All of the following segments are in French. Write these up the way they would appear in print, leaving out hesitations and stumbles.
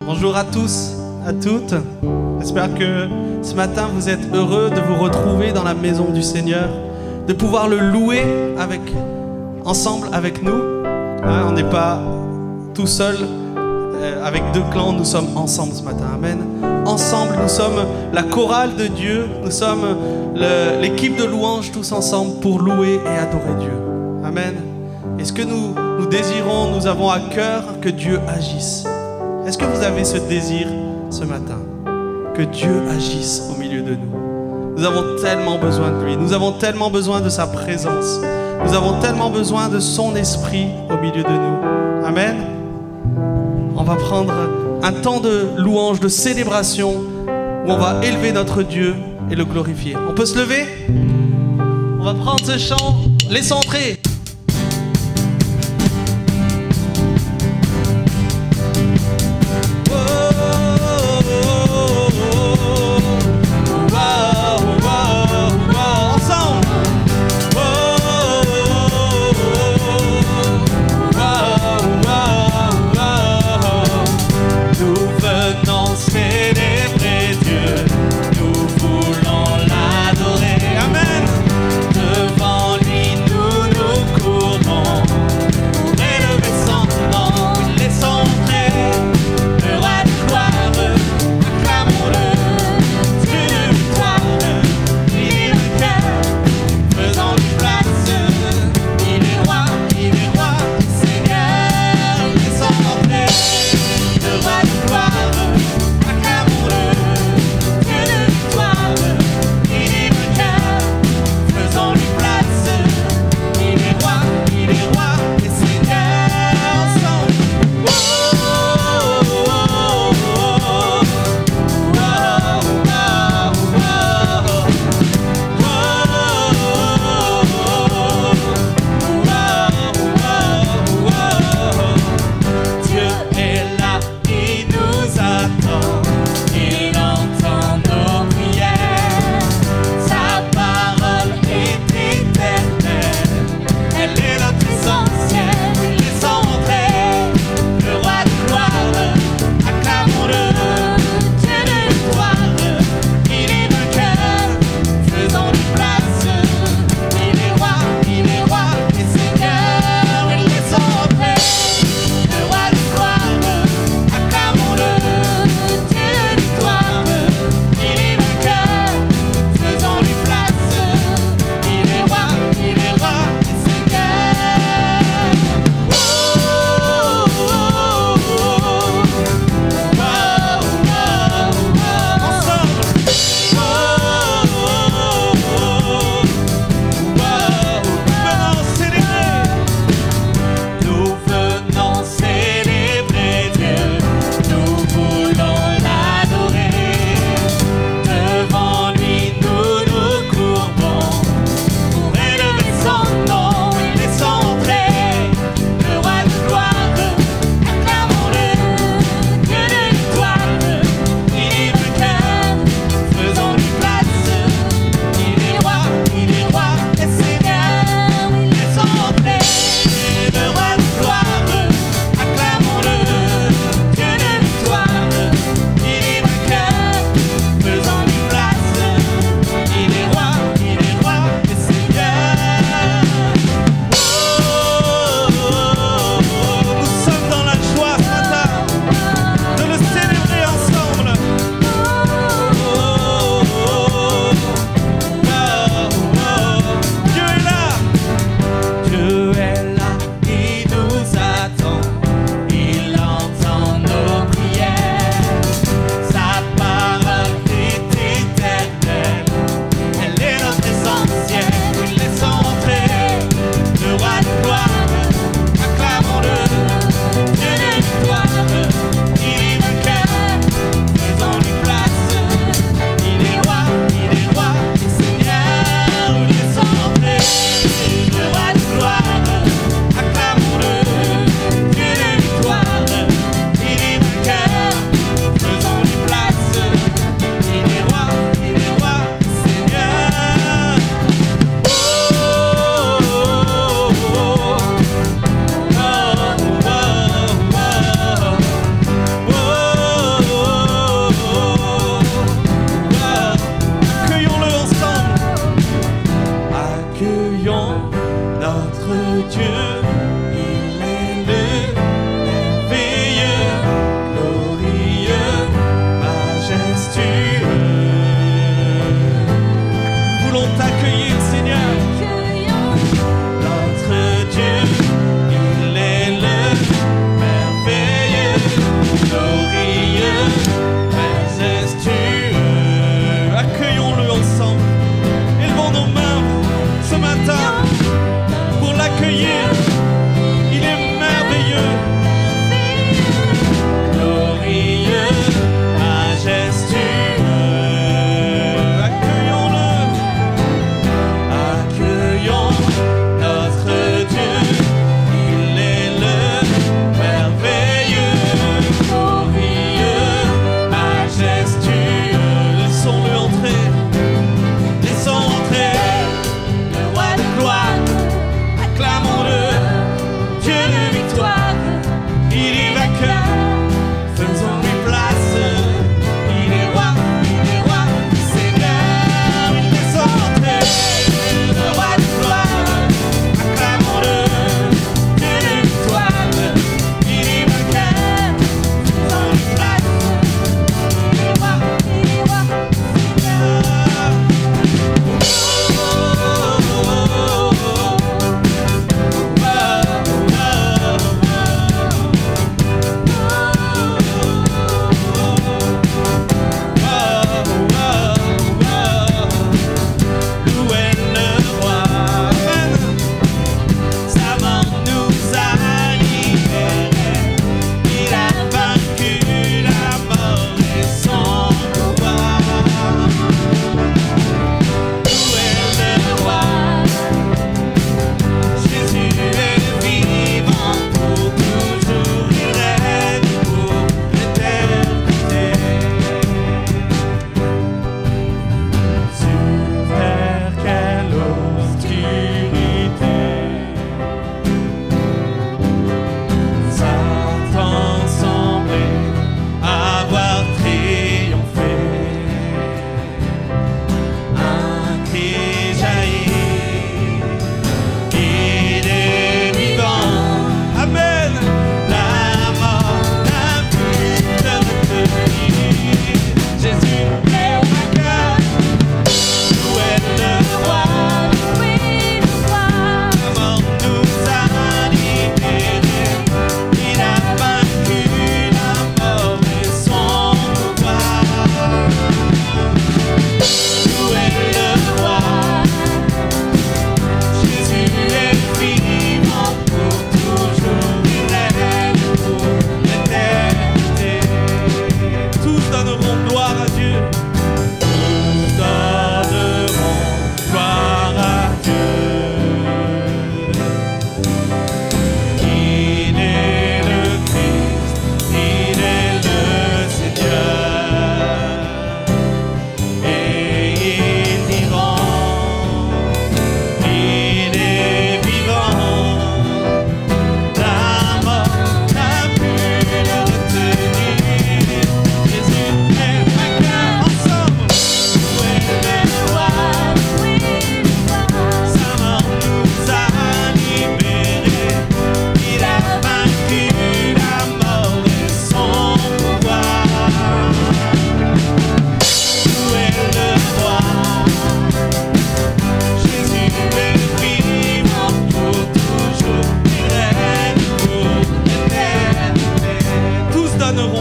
Bonjour à tous, à toutes. J'espère que ce matin vous êtes heureux de vous retrouver dans la maison du Seigneur, de pouvoir le louer ensemble avec nous. On n'est pas tout seul avec deux clans, nous sommes ensemble ce matin. Amen. Ensemble, nous sommes la chorale de Dieu, nous sommes l'équipe de louanges tous ensemble pour louer et adorer Dieu. Amen. Et ce que nous désirons, nous avons à cœur que Dieu agisse. Est-ce que vous avez ce désir ce matin? Que Dieu agisse au milieu de nous. Nous avons tellement besoin de lui. Nous avons tellement besoin de sa présence. Nous avons tellement besoin de son esprit au milieu de nous. Amen. On va prendre un temps de louange, de célébration, où on va élever notre Dieu et le glorifier. On peut se lever? On va prendre ce chant, laissons entrer. Devant lui, nous nous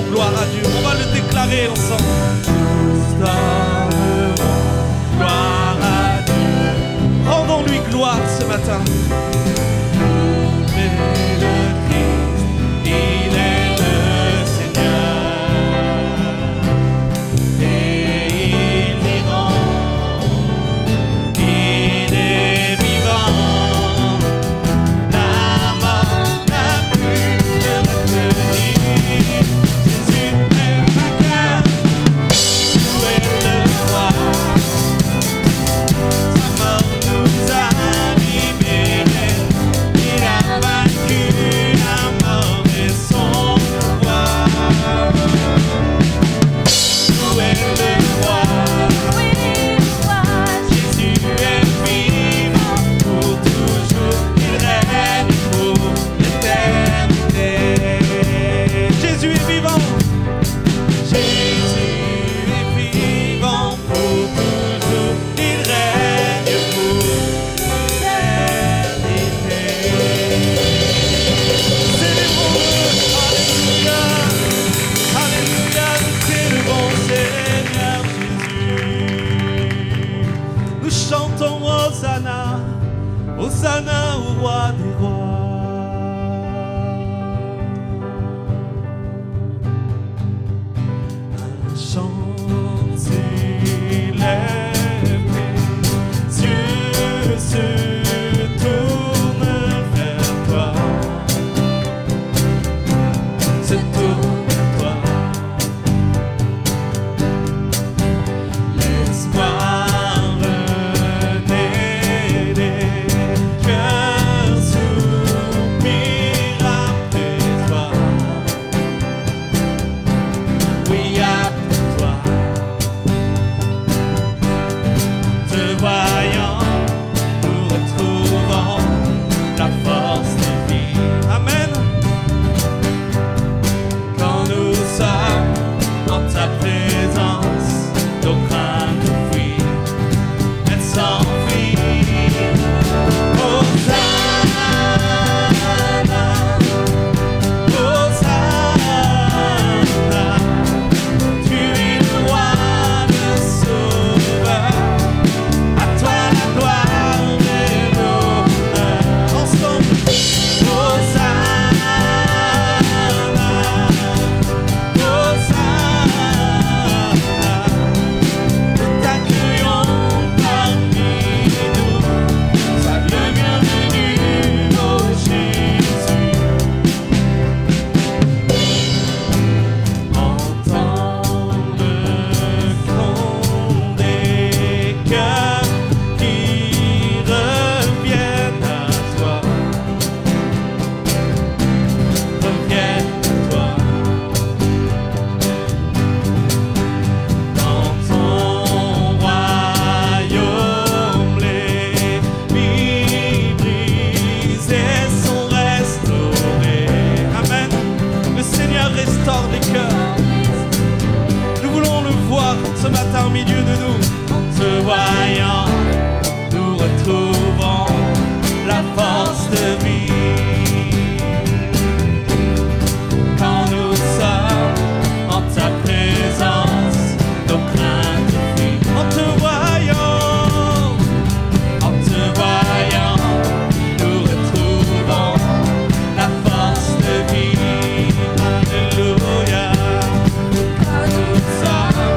gloire à Dieu. On va le déclarer ensemble. Nous donnerons gloire à Dieu. Rendons-lui gloire ce matin. Il est le Christ, il est le Seigneur. Et il est vivant, il est vivant. La mort n'a pu le retenir. Jésus est vainqueur, où est le roi? Sa mort nous a libérés. Il a vaincu la mort et son pouvoir. Où est le roi? Jésus est vivant pour toujours. Il règne pour l'éternité. Jésus est vivant. Jésus est vivant pour toujours. Il règne pour l'éternité. Célébrons-le. Alléluia. Alléluia. C'est le bon Seigneur Jésus. Nous chantons Hosanna, Hosanna au roi des rois. Un chant s'élève, les yeux se tournent vers toi, se tournent vers toi. L'espoir renaît des cœurs soupirent après toi. Oui, après toi. Te voyant, nous retrouvons la force de vie. Amen. Quand nous sommes en ta présence, nos craintes fuient, elles s'enfuient. Hosanna, Hosanna, tu es le roi, le sauveur. À toi la gloire et l'honneur. Ensemble. Hosanna, Hosanna, nous t'accueillons parmi nous. Sois le bienvenu, ô Jésus. Entends le chant des cœurs qui reviennent à toi. Reviennent à toi. Dans ton royaume, les vies brisées sont restaurées. Amen. Le Seigneur restaure les cœurs. Nous voulons le voir ce matin au milieu de nous. En te voyant, nous retrouvons la force de vie. Quand nous sommes en ta présence, nos craintes fuient. En te voyant, nous retrouvons la force de vie. Alléluia. Quand nous sommes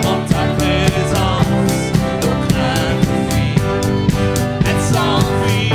en ta présence, nos craintes fuient, elles s'enfuient.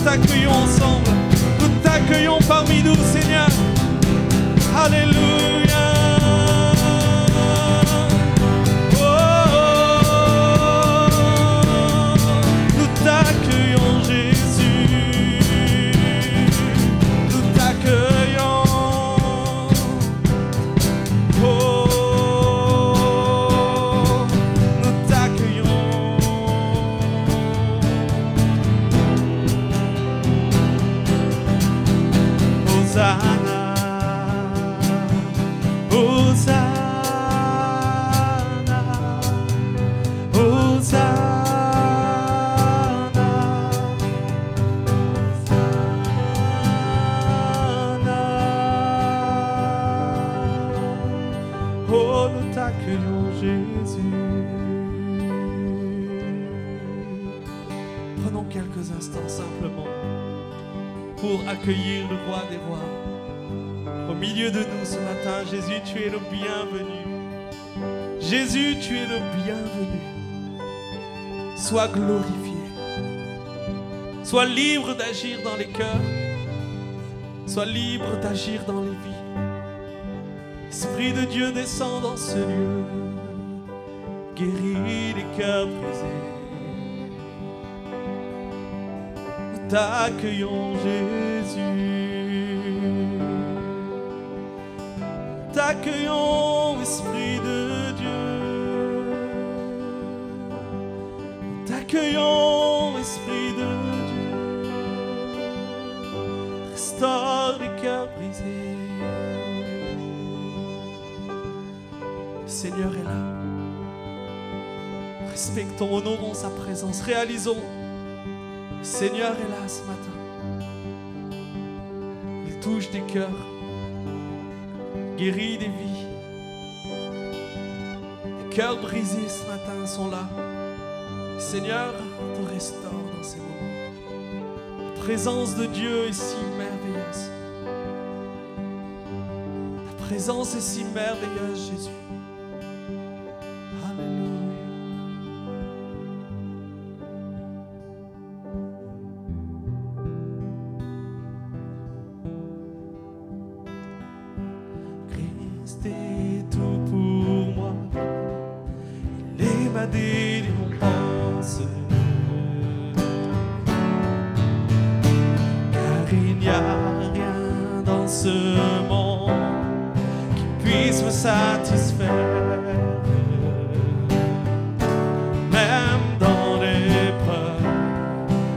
t'accueillons ensemble. Nous t'accueillons parmi nous, Seigneur. Alléluia. Oh, nous t'accueillons Jésus, nous t'accueillons. Oh, nous t'accueillons. Hosanna, Hosanna, Hosanna, Hosanna. Oh, nous t'accueillons Jésus. Prenons quelques instants simplement pour accueillir le roi des rois. Au milieu de nous ce matin, Jésus, tu es le bienvenu. Jésus, tu es le bienvenu. Sois glorifié. Sois libre d'agir dans les cœurs. Sois libre d'agir dans les vies. Esprit de Dieu, descend dans ce lieu. Guéris les cœurs brisés. Nous t'accueillons, Jésus. T'accueillons, Esprit de Dieu. T'accueillons, Esprit de Dieu. Restaure les cœurs brisés. Le Seigneur est là. Respectons, honorons sa présence. Réalisons, le Seigneur est là ce matin. Il touche des cœurs. Guéris des vies. Les cœurs brisés ce matin sont là. Le Seigneur te restaure dans ces moments. La présence de Dieu est si merveilleuse. La présence est si merveilleuse, Jésus. C'est tout pour moi. Il est ma délivrance. Car il n'y a rien dans ce monde qui puisse me satisfaire. Même dans l'épreuve,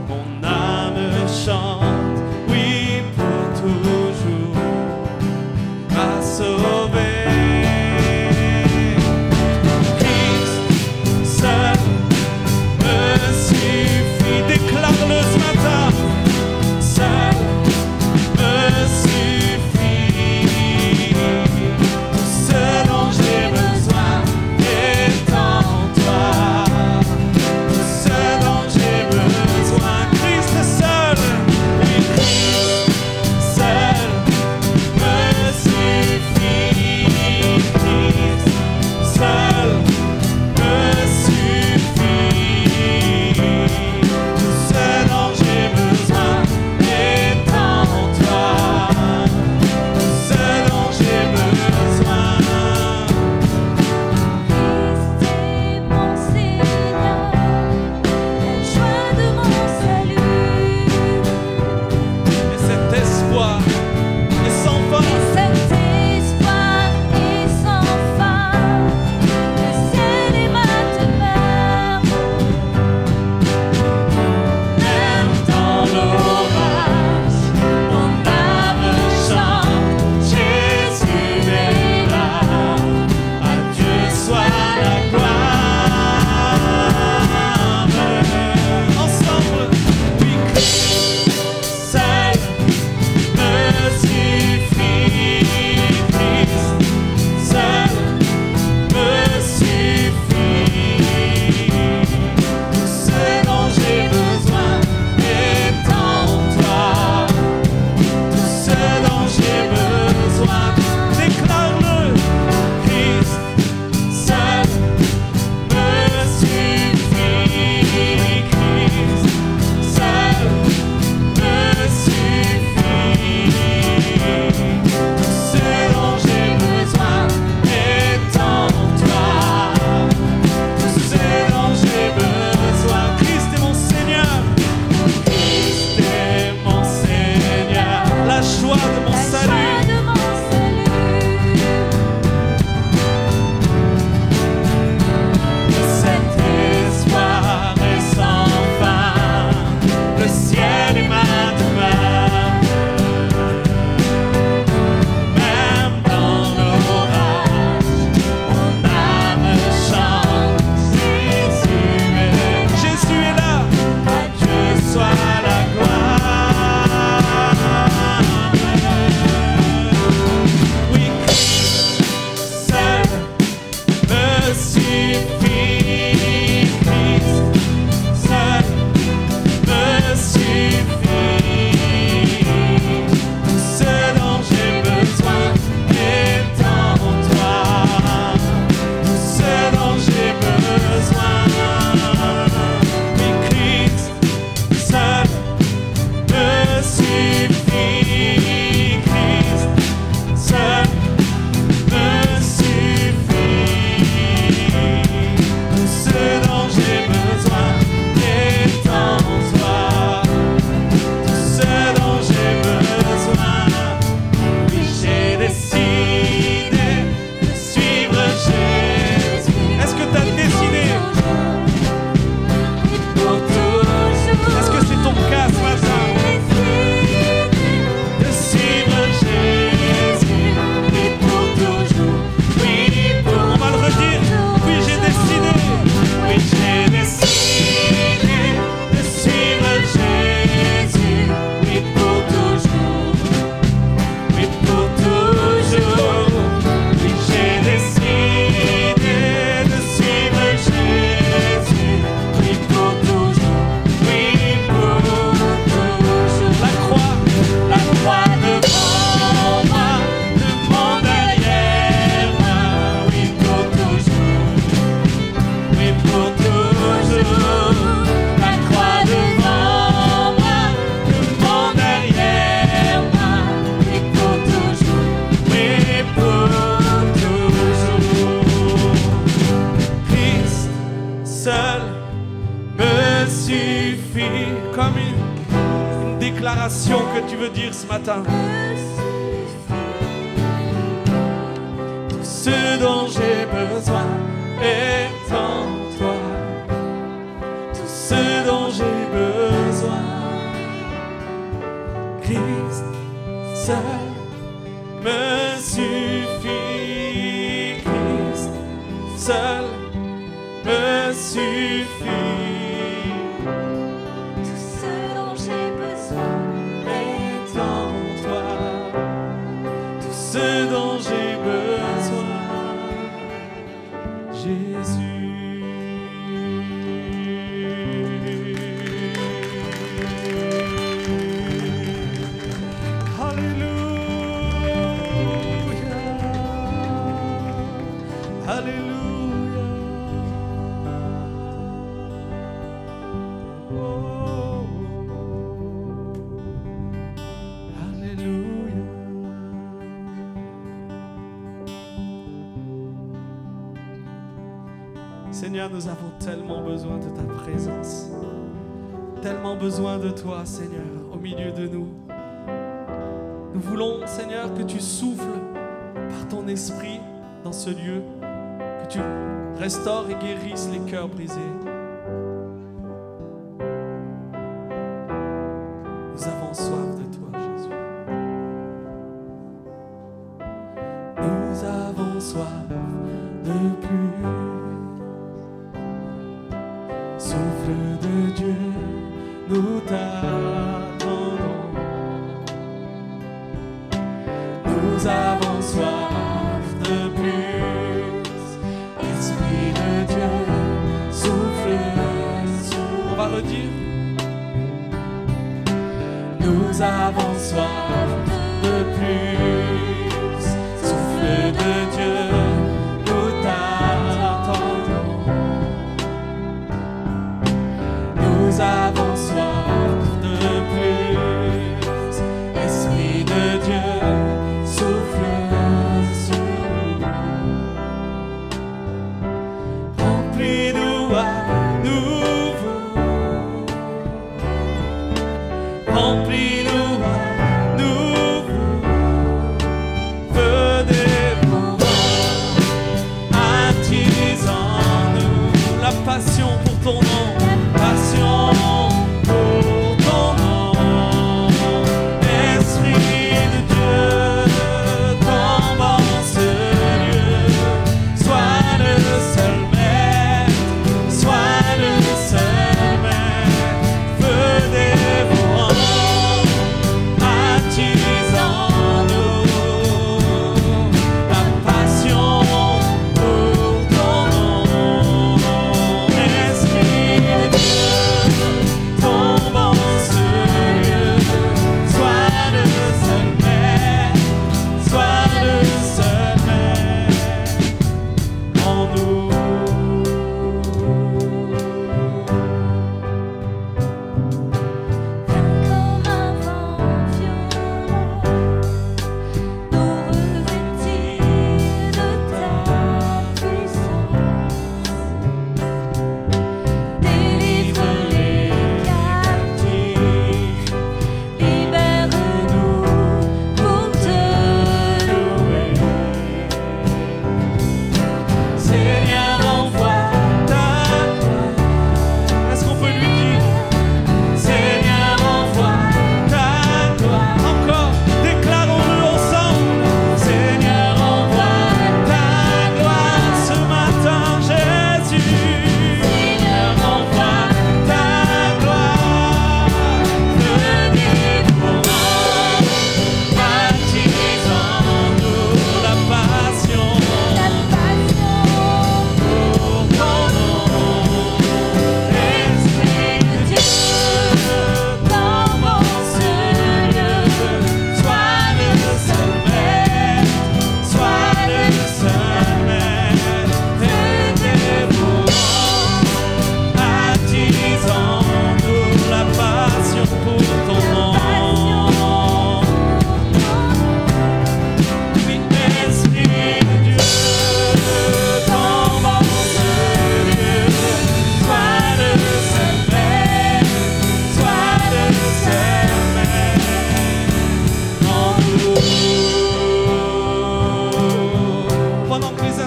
mon âme chante. Oui, pour toujours m'a sauvé. Déclare-le ce matin. Seul me suffit. Tout ce dont j'ai besoin. déclaration que tu veux dire ce matin. Tout ce dont j'ai besoin est en toi. Tout ce dont j'ai besoin, Christ seul me suffit. Christ seul me suffit. Tout ce dont j'ai besoin Est en toi. Tout ce dont j'ai besoin, Jésus. Alléluia. Alléluia. Oh. Alléluia. Seigneur, nous avons tellement besoin de ta présence, tellement besoin de toi, Seigneur, au milieu de nous. Nous voulons, Seigneur, que tu souffles par ton esprit dans ce lieu, que tu restaures et guérisses les cœurs brisés. Nous avons soif de toi, Jésus. Nous avons soif de plus. Souffle de Dieu, nous t'attendons. Nous avons soif de plus. Esprit de Dieu, souffle sur nous. On va redire. Nous avons soif de plus. Souffle de Dieu, nous t'attendons. Nous avons soif de plus. Esprit de Dieu, souffle sur nous. Remplis-nous à nouveau. Remplis-nous à nouveau.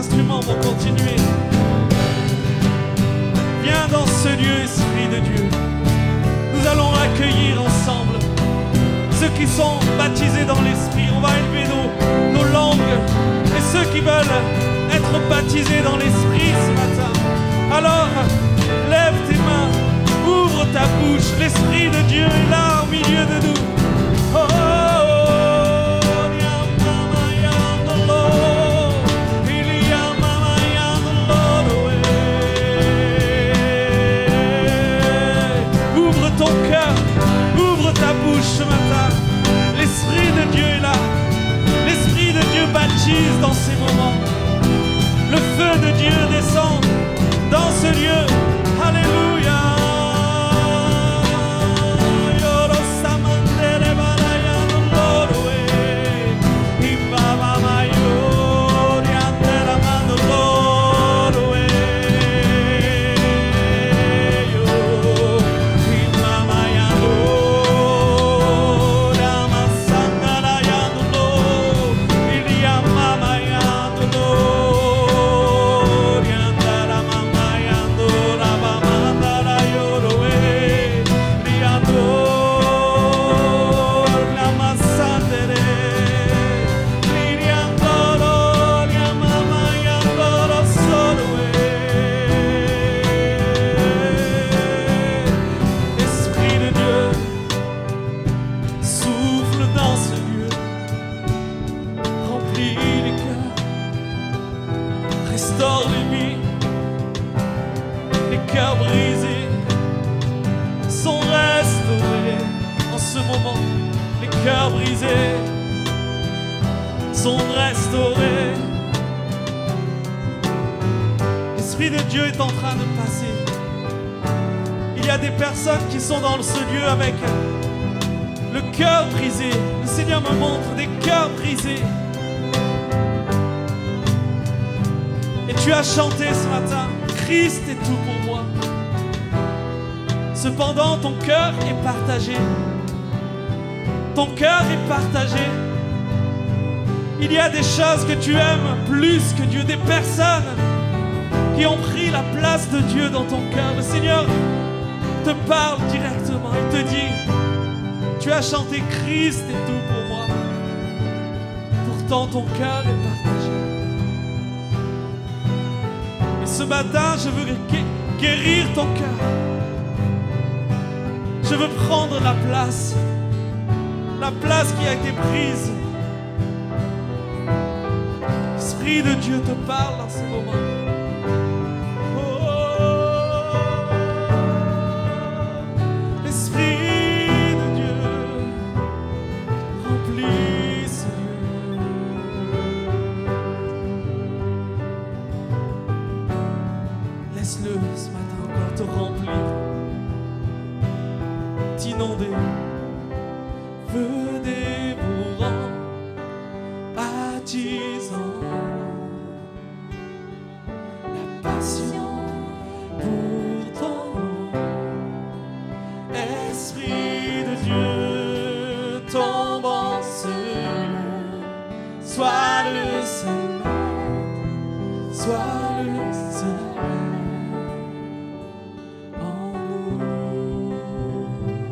instruments vont continuer. Viens dans ce lieu, Esprit de Dieu. Nous allons accueillir ensemble ceux qui sont baptisés dans l'Esprit. On va élever nos langues. Et ceux qui veulent être baptisés dans l'Esprit ce matin, alors lève tes mains, ouvre ta bouche. L'Esprit de Dieu est là au milieu de nous. Oh, oh, ouvre ton cœur, ouvre ta bouche ce matin. L'Esprit de Dieu est là. L'Esprit de Dieu baptise dans ces moments. Le feu de Dieu descend dans ce lieu. Alléluia. Sont restaurés. L'Esprit de Dieu est en train de passer. Il y a des personnes qui sont dans ce lieu avec le cœur brisé. Le Seigneur me montre des cœurs brisés. Et tu as chanté ce matin, Christ est tout pour moi. Cependant, ton cœur est partagé. Ton cœur est partagé. Il y a des choses que tu aimes plus que Dieu, des personnes qui ont pris la place de Dieu dans ton cœur. Le Seigneur te parle directement. Il te dit, tu as chanté Christ est tout pour moi. Pourtant ton cœur est partagé. Et ce matin, je veux guérir ton cœur. Je veux prendre la place qui a été prise. L'Esprit de Dieu te parle dans ce moment. Oh, Esprit de Dieu, remplis ce lieu. Laisse-le ce matin encore te remplir, t'inonder. Feu dévorant, attisant.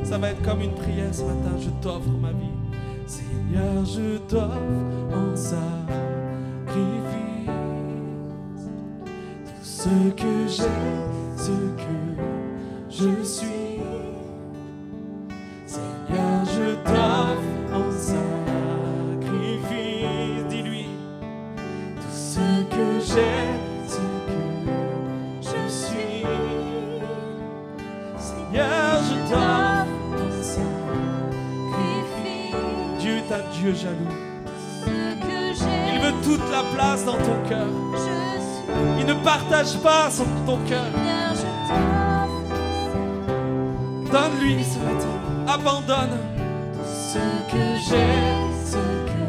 Ça va être comme une prière ce matin. Je t'offre ma vie, Seigneur, je t'offre en sacrifice tout ce que j'ai, ce que je suis. Seigneur, je t'offre en sacrifice. Dis-lui tout ce que j'ai, ce que je suis. Seigneur, je t'offre. Dieu jaloux. Il veut toute la place dans ton cœur. Il ne partage pas ton cœur. Donne-lui ce matin. Abandonne ce que j'ai, ce que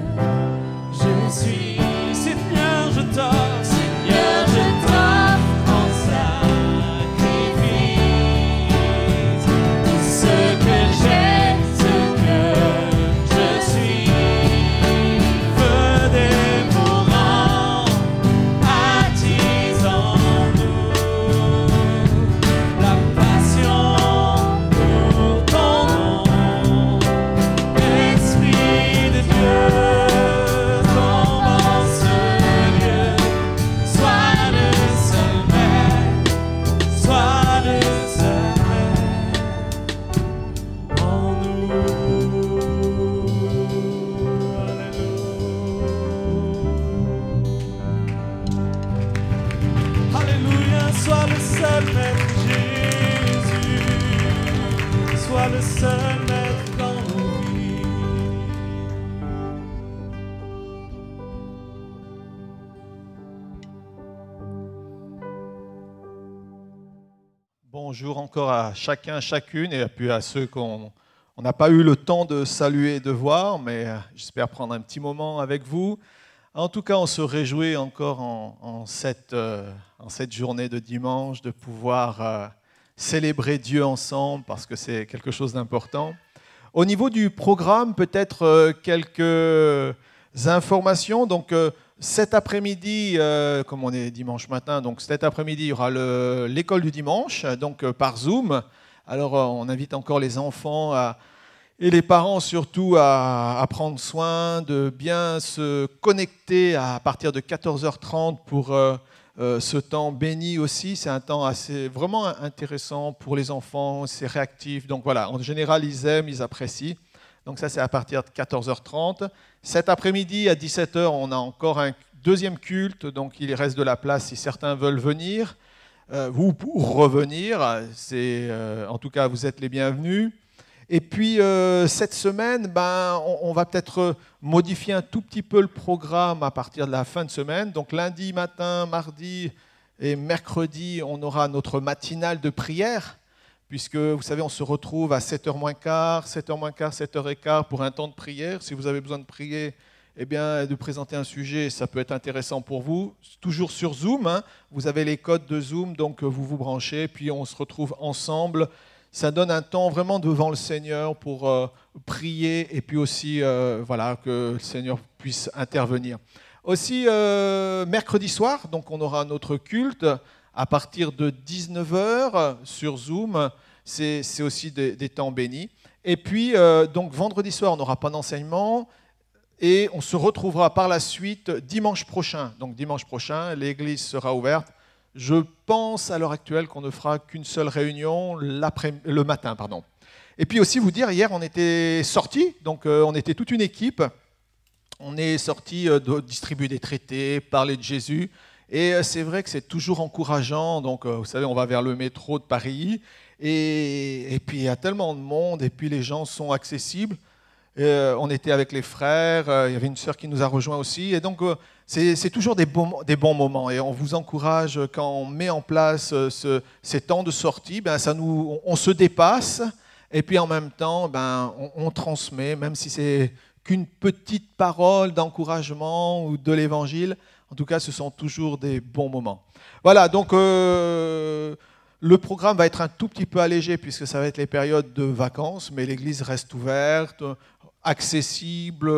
je suis. Seigneur, je t'offre. Seigneur, je t'offre en sacrifice tout ce que j'ai. sois le seul maître Jésus, sois le seul maître dans nos vies. Bonjour encore à chacun, chacune, et puis à ceux qu'on n'a pas eu le temps de saluer et de voir, mais j'espère prendre un petit moment avec vous. En tout cas, on se réjouit encore en cette journée de dimanche de pouvoir célébrer Dieu ensemble, parce que c'est quelque chose d'important. Au niveau du programme, peut-être quelques informations. Donc, cet après-midi, comme on est dimanche matin, donc cet après-midi, il y aura l'école du dimanche, donc par Zoom. Alors, on invite encore les enfants et les parents surtout à prendre soin de bien se connecter à partir de 14h30 pour ce temps béni aussi. C'est un temps vraiment intéressant pour les enfants, c'est réactif. Donc voilà, en général, ils aiment, ils apprécient. Donc ça, c'est à partir de 14h30. Cet après-midi, à 17h, on a encore un deuxième culte. Donc il reste de la place si certains veulent venir ou pour revenir. En tout cas, vous êtes les bienvenus. Et puis, cette semaine, on va peut-être modifier un tout petit peu le programme à partir de la fin de semaine. Donc lundi matin, mardi et mercredi, on aura notre matinale de prière. Puisque, vous savez, on se retrouve à 7h moins quart, 7h15 pour un temps de prière. Si vous avez besoin de prier, eh bien, de présenter un sujet, ça peut être intéressant pour vous. Toujours sur Zoom, hein. Vous avez les codes de Zoom, donc vous vous branchez, puis on se retrouve ensemble. Ça donne un temps vraiment devant le Seigneur pour prier et puis aussi voilà, que le Seigneur puisse intervenir. Aussi, mercredi soir, donc on aura notre culte à partir de 19h sur Zoom. C'est aussi des temps bénis. Et puis, donc vendredi soir, on n'aura pas d'enseignement et on se retrouvera par la suite dimanche prochain. Donc dimanche prochain, l'église sera ouverte. Je pense à l'heure actuelle qu'on ne fera qu'une seule réunion le matin. Et puis aussi vous dire, hier on était sortis, donc on était toute une équipe. On est sortis de distribuer des traités, parler de Jésus. Et c'est vrai que c'est toujours encourageant. Donc vous savez, on va vers le métro de Paris. Et puis il y a tellement de monde et puis les gens sont accessibles. On était avec les frères, il y avait une sœur qui nous a rejoints aussi. Et donc c'est toujours des bons moments. Et on vous encourage quand on met en place ces temps de sortie, on se dépasse. Et puis en même temps, on transmet, même si c'est qu'une petite parole d'encouragement ou de l'évangile. En tout cas, ce sont toujours des bons moments. Voilà, donc le programme va être un tout petit peu allégé puisque ça va être les périodes de vacances, mais l'église reste ouverte, accessible.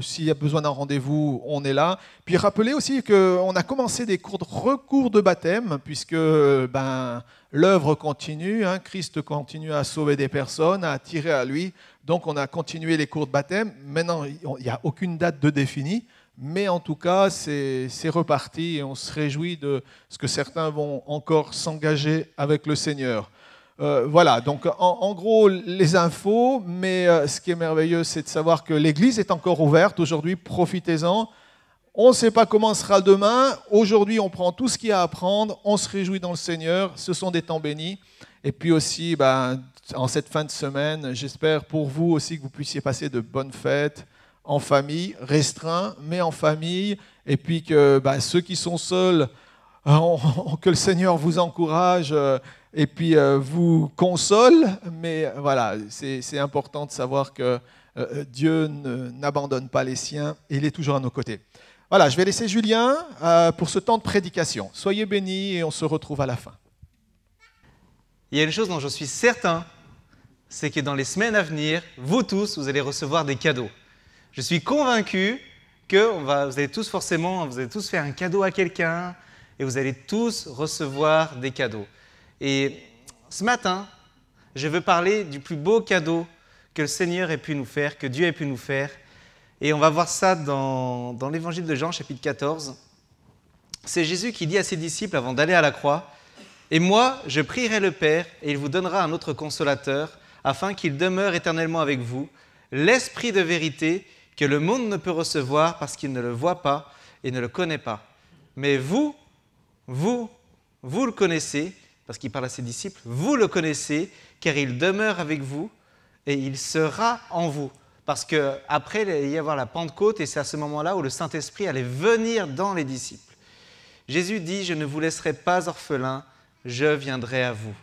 S'il y a besoin d'un rendez-vous, on est là. Puis rappelez aussi qu'on a commencé des recours de baptême puisque l'œuvre continue. Hein, Christ continue à sauver des personnes, à attirer à lui. Donc on a continué les cours de baptême. Maintenant, il n'y a aucune date de définie. Mais en tout cas, c'est reparti et on se réjouit de ce que certains vont encore s'engager avec le Seigneur. Voilà, donc en gros, les infos, mais ce qui est merveilleux, c'est de savoir que l'Église est encore ouverte aujourd'hui, profitez-en. On ne sait pas comment sera demain. Aujourd'hui, on prend tout ce qu'il y a à prendre, on se réjouit dans le Seigneur, ce sont des temps bénis. Et puis aussi, en cette fin de semaine, j'espère pour vous aussi que vous puissiez passer de bonnes fêtes, en famille, restreint, mais en famille, et puis que ceux qui sont seuls, que le Seigneur vous encourage et puis vous console, mais voilà, c'est important de savoir que Dieu n'abandonne pas les siens, et il est toujours à nos côtés. Voilà, je vais laisser Julien pour ce temps de prédication. Soyez bénis et on se retrouve à la fin. Il y a une chose dont je suis certain, c'est que dans les semaines à venir, vous tous, vous allez recevoir des cadeaux. Je suis convaincu que vous allez tous faire un cadeau à quelqu'un et vous allez tous recevoir des cadeaux. Et ce matin, je veux parler du plus beau cadeau que le Seigneur ait pu nous faire, que Dieu ait pu nous faire. Et on va voir ça dans l'évangile de Jean, chapitre 14. C'est Jésus qui dit à ses disciples avant d'aller à la croix, « Et moi, je prierai le Père et il vous donnera un autre consolateur afin qu'il demeure éternellement avec vous, l'Esprit de vérité que le monde ne peut recevoir parce qu'il ne le voit pas et ne le connaît pas. Mais vous vous le connaissez, parce qu'il parle à ses disciples, vous le connaissez, car il demeure avec vous et il sera en vous. Parce qu'après, il allait y avoir la Pentecôte et c'est à ce moment-là où le Saint-Esprit allait venir dans les disciples. Jésus dit, je ne vous laisserai pas orphelins, je viendrai à vous.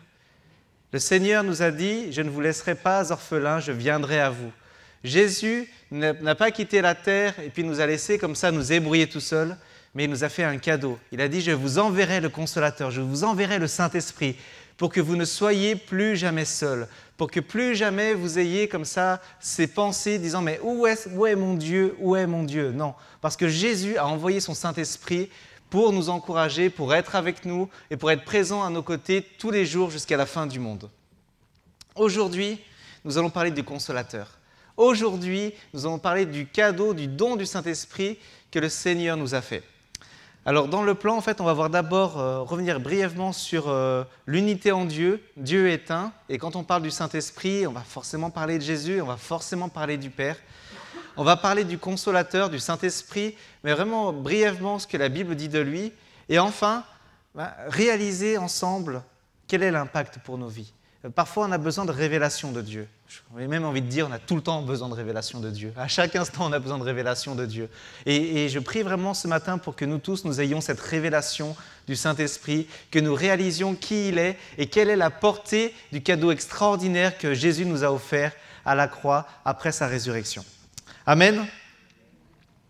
Le Seigneur nous a dit, je ne vous laisserai pas orphelins, je viendrai à vous. Jésus n'a pas quitté la terre et puis nous a laissé comme ça nous ébrouiller tout seuls, mais il nous a fait un cadeau. Il a dit, je vous enverrai le Consolateur, je vous enverrai le Saint-Esprit pour que vous ne soyez plus jamais seuls, pour que plus jamais vous ayez comme ça ces pensées disant, mais où est mon Dieu, où est mon Dieu? Non, parce que Jésus a envoyé son Saint-Esprit pour nous encourager, pour être avec nous et pour être présent à nos côtés tous les jours jusqu'à la fin du monde. Aujourd'hui, nous allons parler du Consolateur. Aujourd'hui, nous allons parler du cadeau, du don du Saint-Esprit que le Seigneur nous a fait. Alors dans le plan, en fait, on va voir d'abord revenir brièvement sur l'unité en Dieu. Dieu est un, et quand on parle du Saint-Esprit, on va forcément parler de Jésus, on va forcément parler du Père. On va parler du Consolateur, du Saint-Esprit, mais vraiment brièvement ce que la Bible dit de lui. Et enfin, réaliser ensemble quel est l'impact pour nos vies. Parfois, on a besoin de révélation de Dieu. J'ai même envie de dire, on a tout le temps besoin de révélation de Dieu. À chaque instant, on a besoin de révélation de Dieu. Et je prie vraiment ce matin pour que nous tous, nous ayons cette révélation du Saint-Esprit, que nous réalisions qui il est et quelle est la portée du cadeau extraordinaire que Jésus nous a offert à la croix après sa résurrection. Amen.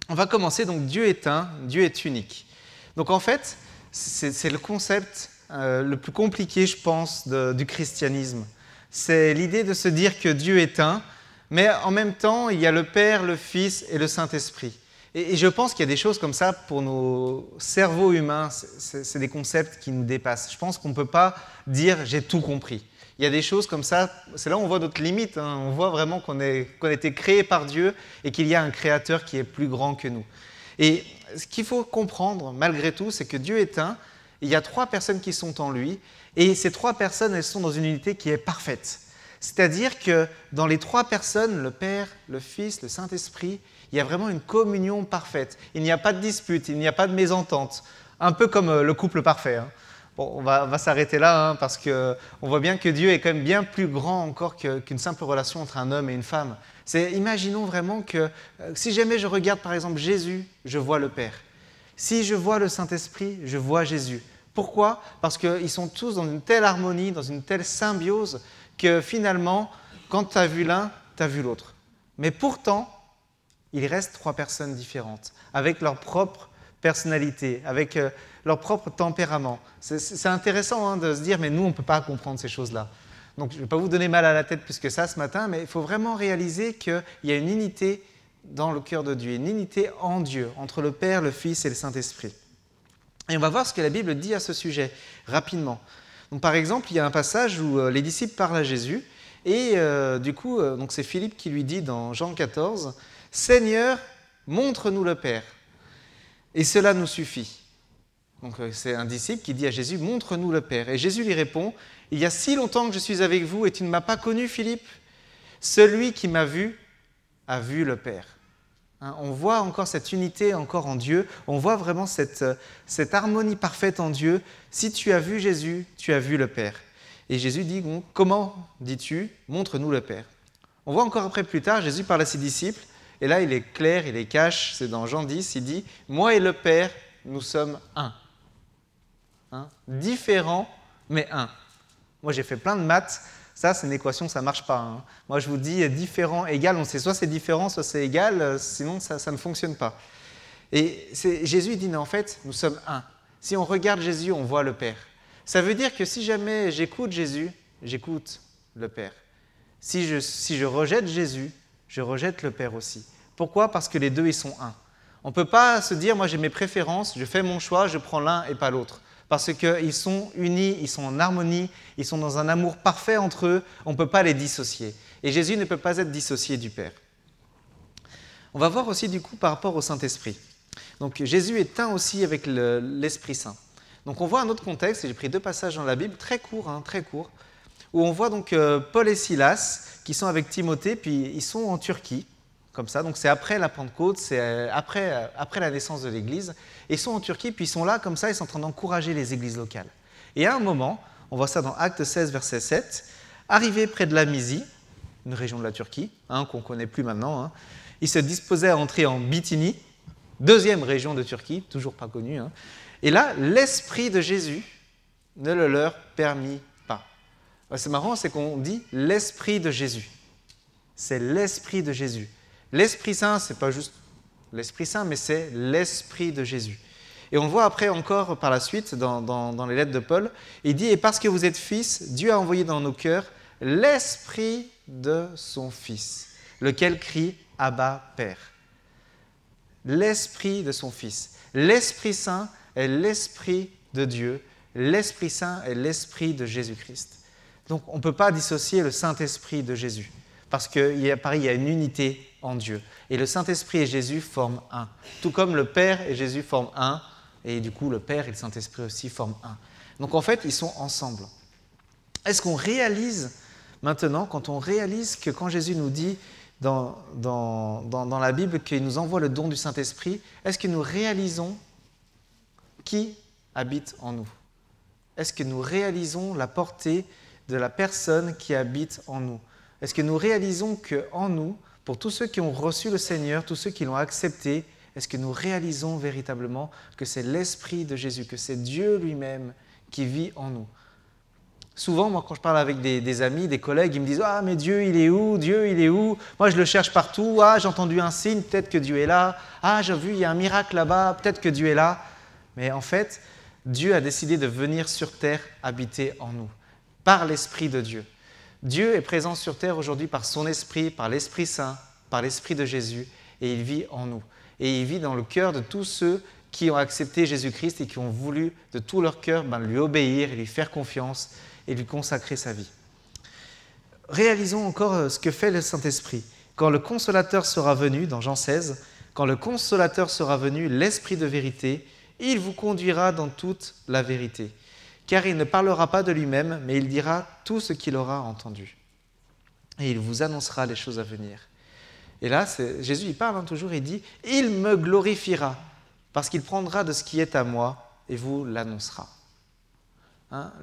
On va commencer, donc Dieu est un, Dieu est unique. Donc en fait, c'est le concept le plus compliqué, je pense, du christianisme. C'est l'idée de se dire que Dieu est un, mais en même temps, il y a le Père, le Fils et le Saint-Esprit. Et je pense qu'il y a des choses comme ça pour nos cerveaux humains, c'est des concepts qui nous dépassent. Je pense qu'on ne peut pas dire « j'ai tout compris ». Il y a des choses comme ça, c'est là où on voit notre limite, hein. On voit vraiment qu'on a été créé par Dieu et qu'il y a un Créateur qui est plus grand que nous. Et ce qu'il faut comprendre, malgré tout, c'est que Dieu est un, il y a 3 personnes qui sont en lui, et ces 3 personnes, elles sont dans une unité qui est parfaite. C'est-à-dire que dans les 3 personnes, le Père, le Fils, le Saint-Esprit, il y a vraiment une communion parfaite. Il n'y a pas de dispute, il n'y a pas de mésentente, un peu comme le couple parfait, hein. Bon, on va s'arrêter là, hein, parce qu'on voit bien que Dieu est quand même bien plus grand encore qu'une simple relation entre un homme et une femme. Imaginons vraiment que si jamais je regarde par exemple Jésus, je vois le Père. Si je vois le Saint-Esprit, je vois Jésus. Pourquoi? Parce qu'ils sont tous dans une telle harmonie, dans une telle symbiose, que finalement, quand tu as vu l'un, tu as vu l'autre. Mais pourtant, il reste 3 personnes différentes, avec leur propre personnalité, avec leur propre tempérament. C'est intéressant, hein, de se dire, mais nous, on ne peut pas comprendre ces choses-là. Donc, je ne vais pas vous donner mal à la tête plus que ça ce matin, mais il faut vraiment réaliser qu'il y a une unité dans le cœur de Dieu, une unité en Dieu, entre le Père, le Fils et le Saint-Esprit. Et on va voir ce que la Bible dit à ce sujet, rapidement. Donc, par exemple, il y a un passage où les disciples parlent à Jésus, et du coup, donc c'est Philippe qui lui dit dans Jean 14, « Seigneur, montre-nous le Père, et cela nous suffit. » Donc c'est un disciple qui dit à Jésus, « Montre-nous le Père. » Et Jésus lui répond, « Il y a si longtemps que je suis avec vous, et tu ne m'as pas connu, Philippe. Celui qui m'a vu a vu le Père. » Hein, on voit encore cette unité encore en Dieu, on voit vraiment cette harmonie parfaite en Dieu. Si tu as vu Jésus, tu as vu le Père. Et Jésus dit, bon, comment dis-tu, montre-nous le Père. On voit encore après plus tard, Jésus parle à ses disciples, et là il est clair, il est cash, c'est dans Jean 10, il dit, moi et le Père, nous sommes un. Hein, différents, mais un. Moi j'ai fait plein de maths, ça c'est une équation, ça ne marche pas. Hein. Moi je vous dis différent, égal, on sait soit c'est différent, soit c'est égal, sinon ça ne fonctionne pas. Et Jésus dit, mais en fait, nous sommes un. Si on regarde Jésus, on voit le Père. Ça veut dire que si jamais j'écoute Jésus, j'écoute le Père. Si je rejette Jésus, je rejette le Père aussi. Pourquoi? Parce que les deux, ils sont un. On ne peut pas se dire, moi j'ai mes préférences, je fais mon choix, je prends l'un et pas l'autre. Parce qu'ils sont unis, ils sont en harmonie, ils sont dans un amour parfait entre eux, on ne peut pas les dissocier. Et Jésus ne peut pas être dissocié du Père. On va voir aussi du coup par rapport au Saint-Esprit. Donc Jésus est un aussi avec l'Esprit Saint. Donc on voit un autre contexte, et j'ai pris 2 passages dans la Bible, très courts, où on voit donc Paul et Silas qui sont avec Timothée, puis ils sont en Turquie, comme ça, donc c'est après la Pentecôte, c'est après la naissance de l'Église, et ils sont en Turquie, puis ils sont là comme ça, ils sont en train d'encourager les églises locales. Et à un moment, on voit ça dans Actes 16, verset 7, arrivé près de la Mysie, une région de la Turquie, qu'on ne connaît plus maintenant, il se disposait à entrer en Bithynie, deuxième région de Turquie, toujours pas connue. Et là, l'Esprit de Jésus ne le leur permit pas. C'est marrant, c'est qu'on dit l'Esprit de Jésus. C'est l'Esprit de Jésus. L'Esprit Saint, ce n'est pas juste l'Esprit Saint, mais c'est l'Esprit de Jésus. Et on le voit après encore par la suite dans les lettres de Paul. Il dit « Et parce que vous êtes fils, Dieu a envoyé dans nos cœurs l'Esprit de son Fils, lequel crie « Abba, Père ». L'Esprit de son Fils. L'Esprit Saint est l'Esprit de Dieu. L'Esprit Saint est l'Esprit de Jésus-Christ. Donc on ne peut pas dissocier le Saint-Esprit de Jésus, parce qu'il y a une unité en Dieu. Et le Saint-Esprit et Jésus forment un. Tout comme le Père et Jésus forment un, et du coup le Père et le Saint-Esprit aussi forment un. Donc en fait, ils sont ensemble. Est-ce qu'on réalise maintenant, quand on réalise que quand Jésus nous dit dans la Bible qu'il nous envoie le don du Saint-Esprit, est-ce que nous réalisons qui habite en nous? Est-ce que nous réalisons la portée de la personne qui habite en nous? Est-ce que nous réalisons qu'en nous, pour tous ceux qui ont reçu le Seigneur, tous ceux qui l'ont accepté, est-ce que nous réalisons véritablement que c'est l'Esprit de Jésus, que c'est Dieu lui-même qui vit en nous? Souvent, moi, quand je parle avec des amis, des collègues, ils me disent « Ah, mais Dieu, il est où? Dieu, il est où? Moi, je le cherche partout. Ah, j'ai entendu un signe, peut-être que Dieu est là. Ah, j'ai vu, il y a un miracle là-bas, peut-être que Dieu est là. » Mais en fait, Dieu a décidé de venir sur terre habiter en nous, par l'Esprit de Dieu. Dieu est présent sur terre aujourd'hui par son Esprit, par l'Esprit Saint, par l'Esprit de Jésus, et il vit en nous. Et il vit dans le cœur de tous ceux qui ont accepté Jésus-Christ et qui ont voulu de tout leur cœur lui obéir et lui faire confiance et lui consacrer sa vie. Réalisons encore ce que fait le Saint-Esprit. Quand le Consolateur sera venu, dans Jean 16, quand le Consolateur sera venu, l'Esprit de vérité, il vous conduira dans toute la vérité. Car il ne parlera pas de lui-même, mais il dira tout ce qu'il aura entendu. Et il vous annoncera les choses à venir. Et là, Jésus, il parle toujours, il dit « Il me glorifiera, parce qu'il prendra de ce qui est à moi et vous l'annoncera. »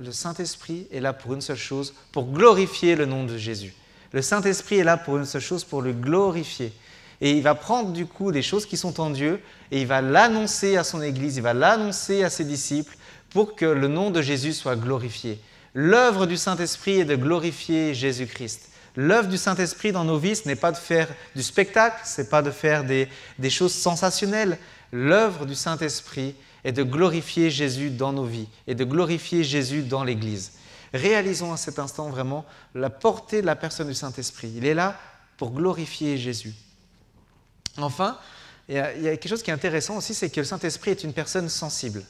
Le Saint-Esprit est là pour une seule chose, pour glorifier le nom de Jésus. Le Saint-Esprit est là pour une seule chose, pour le glorifier. Et il va prendre du coup des choses qui sont en Dieu et il va l'annoncer à son Église, il va l'annoncer à ses disciples pour que le nom de Jésus soit glorifié. L'œuvre du Saint-Esprit est de glorifier Jésus-Christ. L'œuvre du Saint-Esprit dans nos vies, ce n'est pas de faire du spectacle, ce n'est pas de faire des choses sensationnelles. L'œuvre du Saint-Esprit est de glorifier Jésus dans nos vies et de glorifier Jésus dans l'Église. Réalisons à cet instant vraiment la portée de la personne du Saint-Esprit. Il est là pour glorifier Jésus. Enfin, il y a quelque chose qui est intéressant aussi, c'est que le Saint-Esprit est une personne sensible.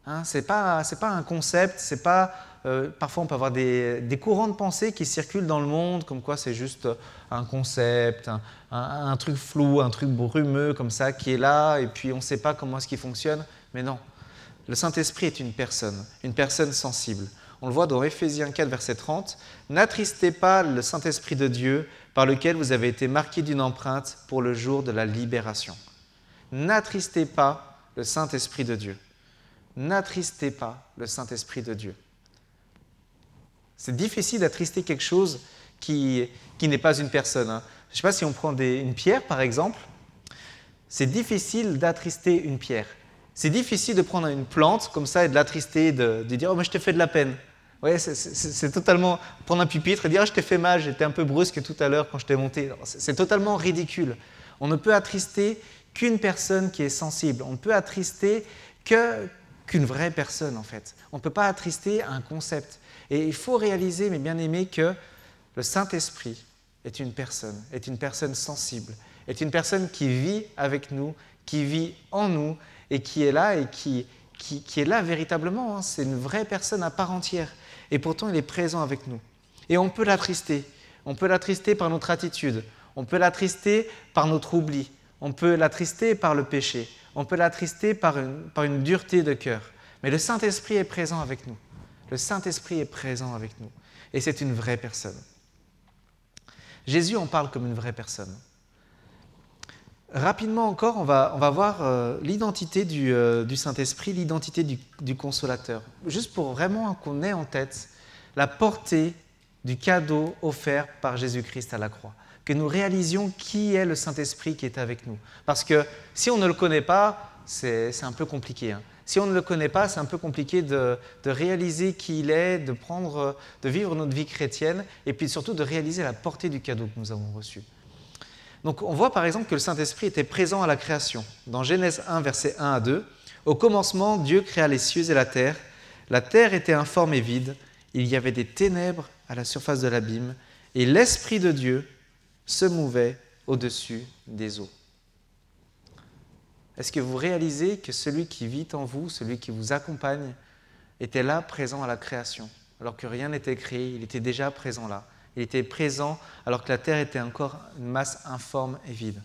Ce n'est pas un concept, c'est pas... parfois on peut avoir des courants de pensée qui circulent dans le monde, comme quoi c'est juste un concept, un truc flou, un truc brumeux comme ça qui est là, et puis on ne sait pas comment est-ce qu'il fonctionne. Mais non, le Saint-Esprit est une personne sensible. On le voit dans Éphésiens 4, verset 30. « N'attristez pas le Saint-Esprit de Dieu, par lequel vous avez été marqués d'une empreinte pour le jour de la libération. » N'attristez pas le Saint-Esprit de Dieu. N'attristez pas le Saint-Esprit de Dieu. C'est difficile d'attrister quelque chose qui n'est pas une personne. Je ne sais pas si on prend une pierre, par exemple. C'est difficile d'attrister une pierre. C'est difficile de prendre une plante comme ça et de l'attrister, de dire « Oh, mais je t'ai fait de la peine ». Ouais, c'est totalement prendre un pupitre et dire « Je t'ai fait mal, j'étais un peu brusque tout à l'heure quand je t'ai monté ». C'est totalement ridicule. On ne peut attrister qu'une personne qui est sensible. On ne peut attrister qu'une vraie personne, en fait. On ne peut pas attrister un concept. Et il faut réaliser, mes bien-aimés, que le Saint-Esprit est une personne sensible, est une personne qui vit avec nous, qui vit en nous et qui est là et qui est là véritablement. C'est une vraie personne à part entière. Et pourtant, il est présent avec nous. Et on peut l'attrister. On peut l'attrister par notre attitude. On peut l'attrister par notre oubli. On peut l'attrister par le péché. On peut l'attrister par une dureté de cœur. Mais le Saint-Esprit est présent avec nous. Le Saint-Esprit est présent avec nous. Et c'est une vraie personne. Jésus en parle comme une vraie personne. Rapidement encore, on va voir l'identité du Saint-Esprit, l'identité du Consolateur. Juste pour vraiment qu'on ait en tête la portée du cadeau offert par Jésus-Christ à la croix. Que nous réalisions qui est le Saint-Esprit qui est avec nous. Parce que si on ne le connaît pas, c'est un peu compliqué. Si on ne le connaît pas, c'est un peu compliqué de réaliser qui il est, de vivre notre vie chrétienne, et puis surtout de réaliser la portée du cadeau que nous avons reçu. Donc on voit par exemple que le Saint-Esprit était présent à la création. Dans Genèse 1, versets 1 à 2, « Au commencement, Dieu créa les cieux et la terre. La terre était informe et vide. Il y avait des ténèbres à la surface de l'abîme, et l'Esprit de Dieu se mouvait au-dessus des eaux. » Est-ce que vous réalisez que celui qui vit en vous, celui qui vous accompagne, était là, présent à la création? Alors que rien n'était créé, il était déjà présent là. Il était présent alors que la terre était encore une masse informe et vide.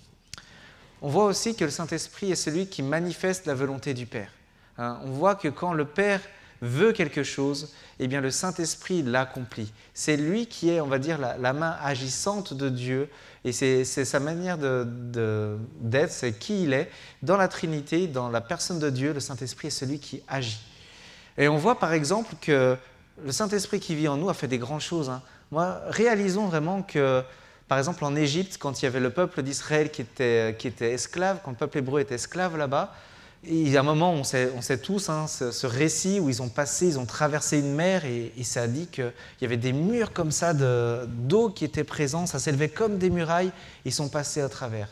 On voit aussi que le Saint-Esprit est celui qui manifeste la volonté du Père. On voit que quand le Père veut quelque chose, eh bien le Saint-Esprit l'accomplit. C'est lui qui est, on va dire, la main agissante de Dieu, et c'est sa manière d'être, c'est qui il est. Dans la Trinité, dans la personne de Dieu, le Saint-Esprit est celui qui agit. Et on voit par exemple que le Saint-Esprit qui vit en nous a fait des grandes choses. Moi, réalisons vraiment que, par exemple en Égypte, quand il y avait le peuple d'Israël qui était esclave, quand le peuple hébreu était esclave là-bas, il y a un moment, on sait tous, ce récit où ils ont traversé une mer et ça dit qu'il y avait des murs comme ça d'eau qui étaient présents, ça s'élevait comme des murailles, ils sont passés à travers.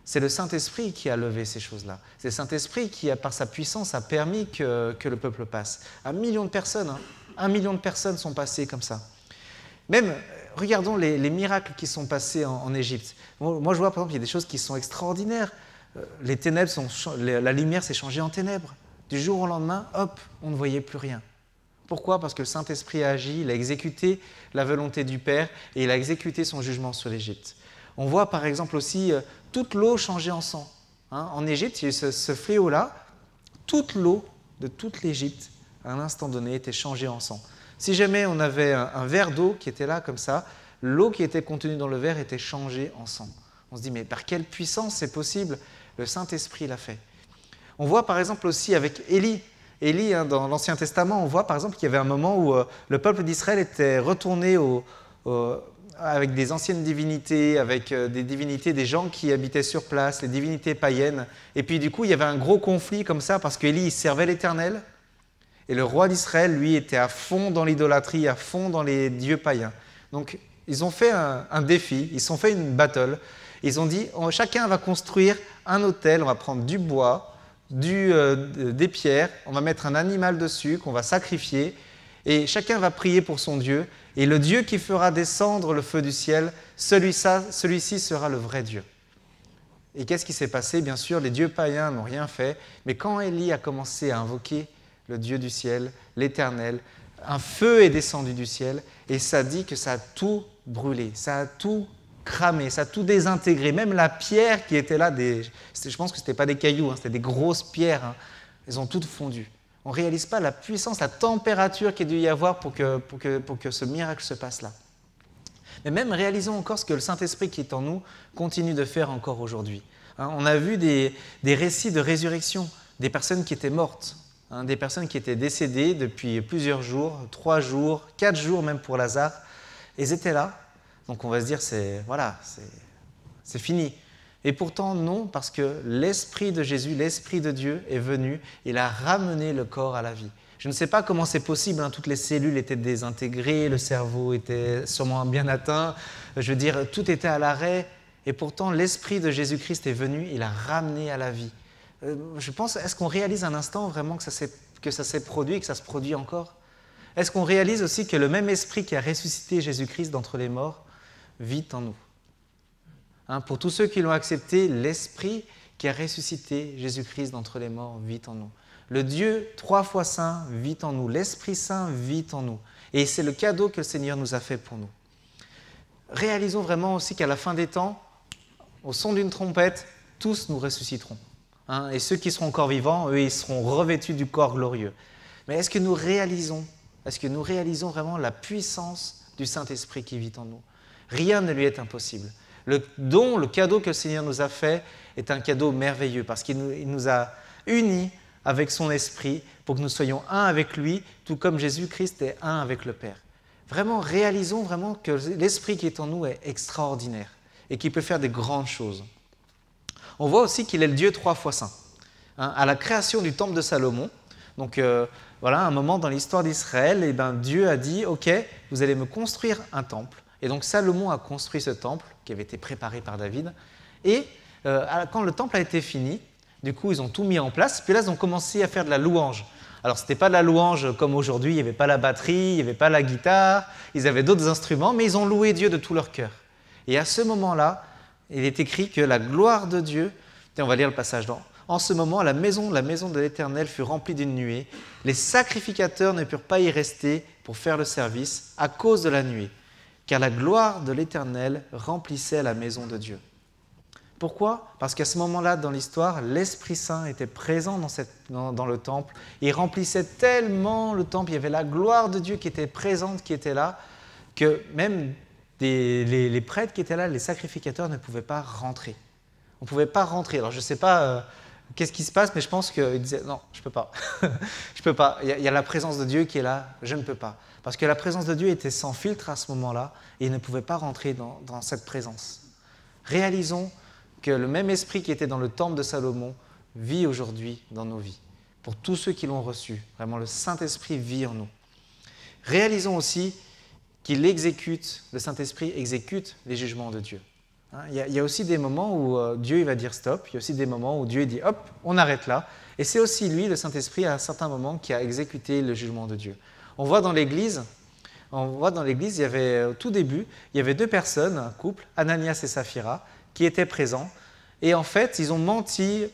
C'est le Saint-Esprit qui a levé ces choses-là. C'est le Saint-Esprit qui, par sa puissance, a permis que le peuple passe. 1 million de personnes, 1 million de personnes sont passées comme ça. Même, regardons les miracles qui sont passés en Égypte. Moi, je vois, par exemple, il y a des choses qui sont extraordinaires. Les ténèbres la lumière s'est changée en ténèbres. Du jour au lendemain, hop, on ne voyait plus rien. Pourquoi? Parce que le Saint-Esprit a agi, il a exécuté la volonté du Père et il a exécuté son jugement sur l'Égypte. On voit par exemple aussi toute l'eau changer en sang. En Égypte, il y a eu ce fléau-là. Toute l'eau de toute l'Égypte, à un instant donné, était changée en sang. Si jamais on avait un verre d'eau qui était là comme ça, l'eau qui était contenue dans le verre était changée en sang. On se dit, mais par quelle puissance c'est possible? Le Saint-Esprit l'a fait. On voit par exemple aussi avec Élie. Élie, dans l'Ancien Testament, on voit par exemple qu'il y avait un moment où le peuple d'Israël était retourné avec des anciennes divinités, avec des divinités des gens qui habitaient sur place, les divinités païennes. Et puis du coup, il y avait un gros conflit comme ça parce qu'Élie servait l'Éternel et le roi d'Israël, lui, était à fond dans l'idolâtrie, à fond dans les dieux païens. Donc, ils ont fait un défi, ils se sont fait une battle. Ils ont dit, chacun va construire un autel, on va prendre du bois, des pierres, on va mettre un animal dessus qu'on va sacrifier et chacun va prier pour son Dieu et le Dieu qui fera descendre le feu du ciel, celui-ci sera le vrai Dieu. Et qu'est-ce qui s'est passé? Bien sûr, les dieux païens n'ont rien fait, mais quand Élie a commencé à invoquer le Dieu du ciel, l'Éternel, un feu est descendu du ciel et ça dit que ça a tout brûlé, ça a tout cramé, ça a tout désintégré. Même la pierre qui était là, je pense que ce n'était pas des cailloux, c'était des grosses pierres, elles ont toutes fondu. On ne réalise pas la puissance, la température qu'il a dû y avoir pour que ce miracle se passe là. Mais même réalisons encore ce que le Saint-Esprit qui est en nous continue de faire encore aujourd'hui. On a vu des récits de résurrection, des personnes qui étaient mortes, des personnes qui étaient décédées depuis plusieurs jours, 3 jours, 4 jours même pour Lazare. Ils étaient là. Donc on va se dire, c'est fini. Et pourtant non, parce que l'Esprit de Jésus, l'Esprit de Dieu est venu, il a ramené le corps à la vie. Je ne sais pas comment c'est possible, toutes les cellules étaient désintégrées, le cerveau était sûrement bien atteint, je veux dire, tout était à l'arrêt, et pourtant l'Esprit de Jésus-Christ est venu, il a ramené à la vie. Je pense, est-ce qu'on réalise un instant vraiment que ça s'est produit et que ça se produit encore? Est-ce qu'on réalise aussi que le même Esprit qui a ressuscité Jésus-Christ d'entre les morts vit en nous? Pour tous ceux qui l'ont accepté, l'Esprit qui a ressuscité Jésus-Christ d'entre les morts vit en nous. Le Dieu 3 fois Saint vit en nous, l'Esprit Saint vit en nous. Et c'est le cadeau que le Seigneur nous a fait pour nous. Réalisons vraiment aussi qu'à la fin des temps, au son d'une trompette, tous nous ressusciterons. Et ceux qui seront encore vivants, eux, ils seront revêtus du corps glorieux. Mais est-ce que nous réalisons vraiment la puissance du Saint-Esprit qui vit en nous? Rien ne lui est impossible. Le cadeau que le Seigneur nous a fait est un cadeau merveilleux parce qu'il nous a unis avec son esprit pour que nous soyons un avec lui, tout comme Jésus-Christ est un avec le Père. Vraiment, réalisons vraiment que l'esprit qui est en nous est extraordinaire et qu'il peut faire des grandes choses. On voit aussi qu'il est le Dieu 3 fois saint. À la création du temple de Salomon, donc voilà, un moment dans l'histoire d'Israël, et Dieu a dit « Ok, vous allez me construire un temple ». Et donc Salomon a construit ce temple qui avait été préparé par David. Et quand le temple a été fini, du coup, ils ont tout mis en place. Puis là, ils ont commencé à faire de la louange. Alors, ce n'était pas de la louange comme aujourd'hui, il n'y avait pas la batterie, il n'y avait pas la guitare, ils avaient d'autres instruments, mais ils ont loué Dieu de tout leur cœur. Et à ce moment-là, il est écrit que la gloire de Dieu, et on va lire le passage dans. En ce moment, la maison de l'Éternel fut remplie d'une nuée. Les sacrificateurs ne purent pas y rester pour faire le service à cause de la nuée, car la gloire de l'Éternel remplissait la maison de Dieu. Pourquoi ? Parce qu'à ce moment-là, dans l'histoire, l'Esprit Saint était présent dans le temple. Il remplissait tellement le temple, il y avait la gloire de Dieu qui était présente, qui était là, que même les prêtres qui étaient là, les sacrificateurs, ne pouvaient pas rentrer. On ne pouvait pas rentrer. Alors je ne sais pas qu'est-ce qui se passe, mais je pense qu'ils disaient « Non, je ne peux pas. je ne peux pas. Il y a la présence de Dieu qui est là, je ne peux pas. » Parce que la présence de Dieu était sans filtre à ce moment-là, et ils ne pouvaient pas rentrer dans cette présence. Réalisons que le même esprit qui était dans le temple de Salomon vit aujourd'hui dans nos vies. Pour tous ceux qui l'ont reçu, vraiment le Saint-Esprit vit en nous. Réalisons aussi qu'il exécute, le Saint-Esprit exécute les jugements de Dieu. Il y a aussi des moments où Dieu il va dire stop, il y a aussi des moments où Dieu dit hop, on arrête là. Et c'est aussi lui, le Saint-Esprit, à un certain moment qui a exécuté le jugement de Dieu. On voit dans l'Église, il y avait, au tout début, il y avait deux personnes, un couple, Ananias et Saphira, qui étaient présents. Et en fait, ils ont menti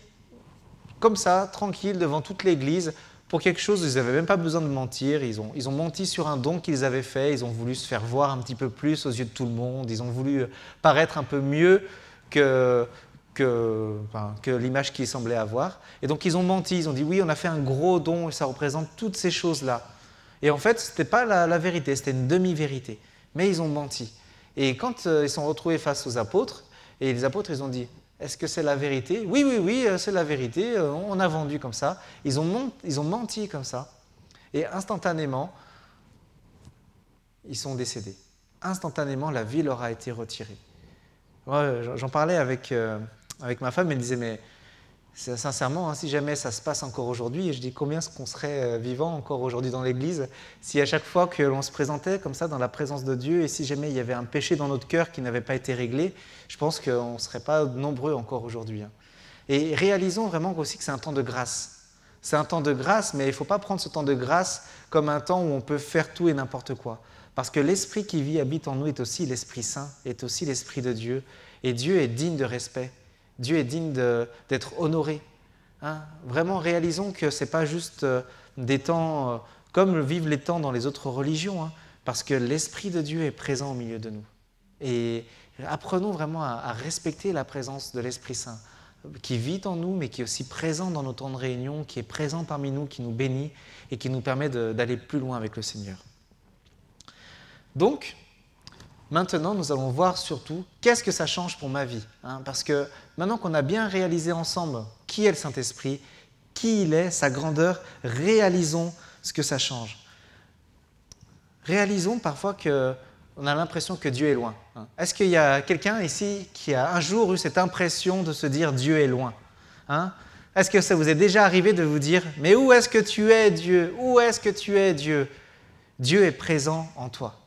comme ça, tranquille, devant toute l'Église, pour quelque chose, ils n'avaient même pas besoin de mentir. Ils ont menti sur un don qu'ils avaient fait, ils ont voulu se faire voir un petit peu plus aux yeux de tout le monde, ils ont voulu paraître un peu mieux que l'image qu'ils semblaient avoir. Et donc, ils ont menti, ils ont dit, oui, on a fait un gros don et ça représente toutes ces choses-là. Et en fait, ce n'était pas la vérité, c'était une demi-vérité. Mais ils ont menti. Et quand ils sont retrouvés face aux apôtres, et les apôtres, ils ont dit, est-ce que c'est la vérité ? Oui, c'est la vérité, on a vendu comme ça. Ils ont menti comme ça. Et instantanément, ils sont décédés. Instantanément, la vie leur a été retirée. Ouais, j'en parlais avec ma femme, elle me disait, mais sincèrement, si jamais ça se passe encore aujourd'hui, et je dis combien est-ce qu'on serait vivant encore aujourd'hui dans l'Église si à chaque fois que l'on se présentait comme ça dans la présence de Dieu et si jamais il y avait un péché dans notre cœur qui n'avait pas été réglé, je pense qu'on ne serait pas nombreux encore aujourd'hui. Et réalisons vraiment aussi que c'est un temps de grâce. C'est un temps de grâce, mais il ne faut pas prendre ce temps de grâce comme un temps où on peut faire tout et n'importe quoi. Parce que l'Esprit qui vit, habite en nous est aussi l'Esprit Saint, est aussi l'Esprit de Dieu. Et Dieu est digne de respect. Dieu est digne d'être honoré. Vraiment, réalisons que ce n'est pas juste des temps comme vivent les temps dans les autres religions, parce que l'Esprit de Dieu est présent au milieu de nous. Et apprenons vraiment à respecter la présence de l'Esprit Saint, qui vit en nous, mais qui est aussi présent dans nos temps de réunion, qui est présent parmi nous, qui nous bénit et qui nous permet d'aller plus loin avec le Seigneur. Donc, maintenant, nous allons voir surtout qu'est-ce que ça change pour ma vie. Parce que maintenant qu'on a bien réalisé ensemble qui est le Saint-Esprit, qui il est, sa grandeur, réalisons ce que ça change. Réalisons parfois qu'on a l'impression que Dieu est loin. Est-ce qu'il y a quelqu'un ici qui a un jour eu cette impression de se dire Dieu est loin ? Est-ce que ça vous est déjà arrivé de vous dire « Mais où est-ce que tu es, Dieu ? Où est-ce que tu es, Dieu ?» Dieu est présent en toi.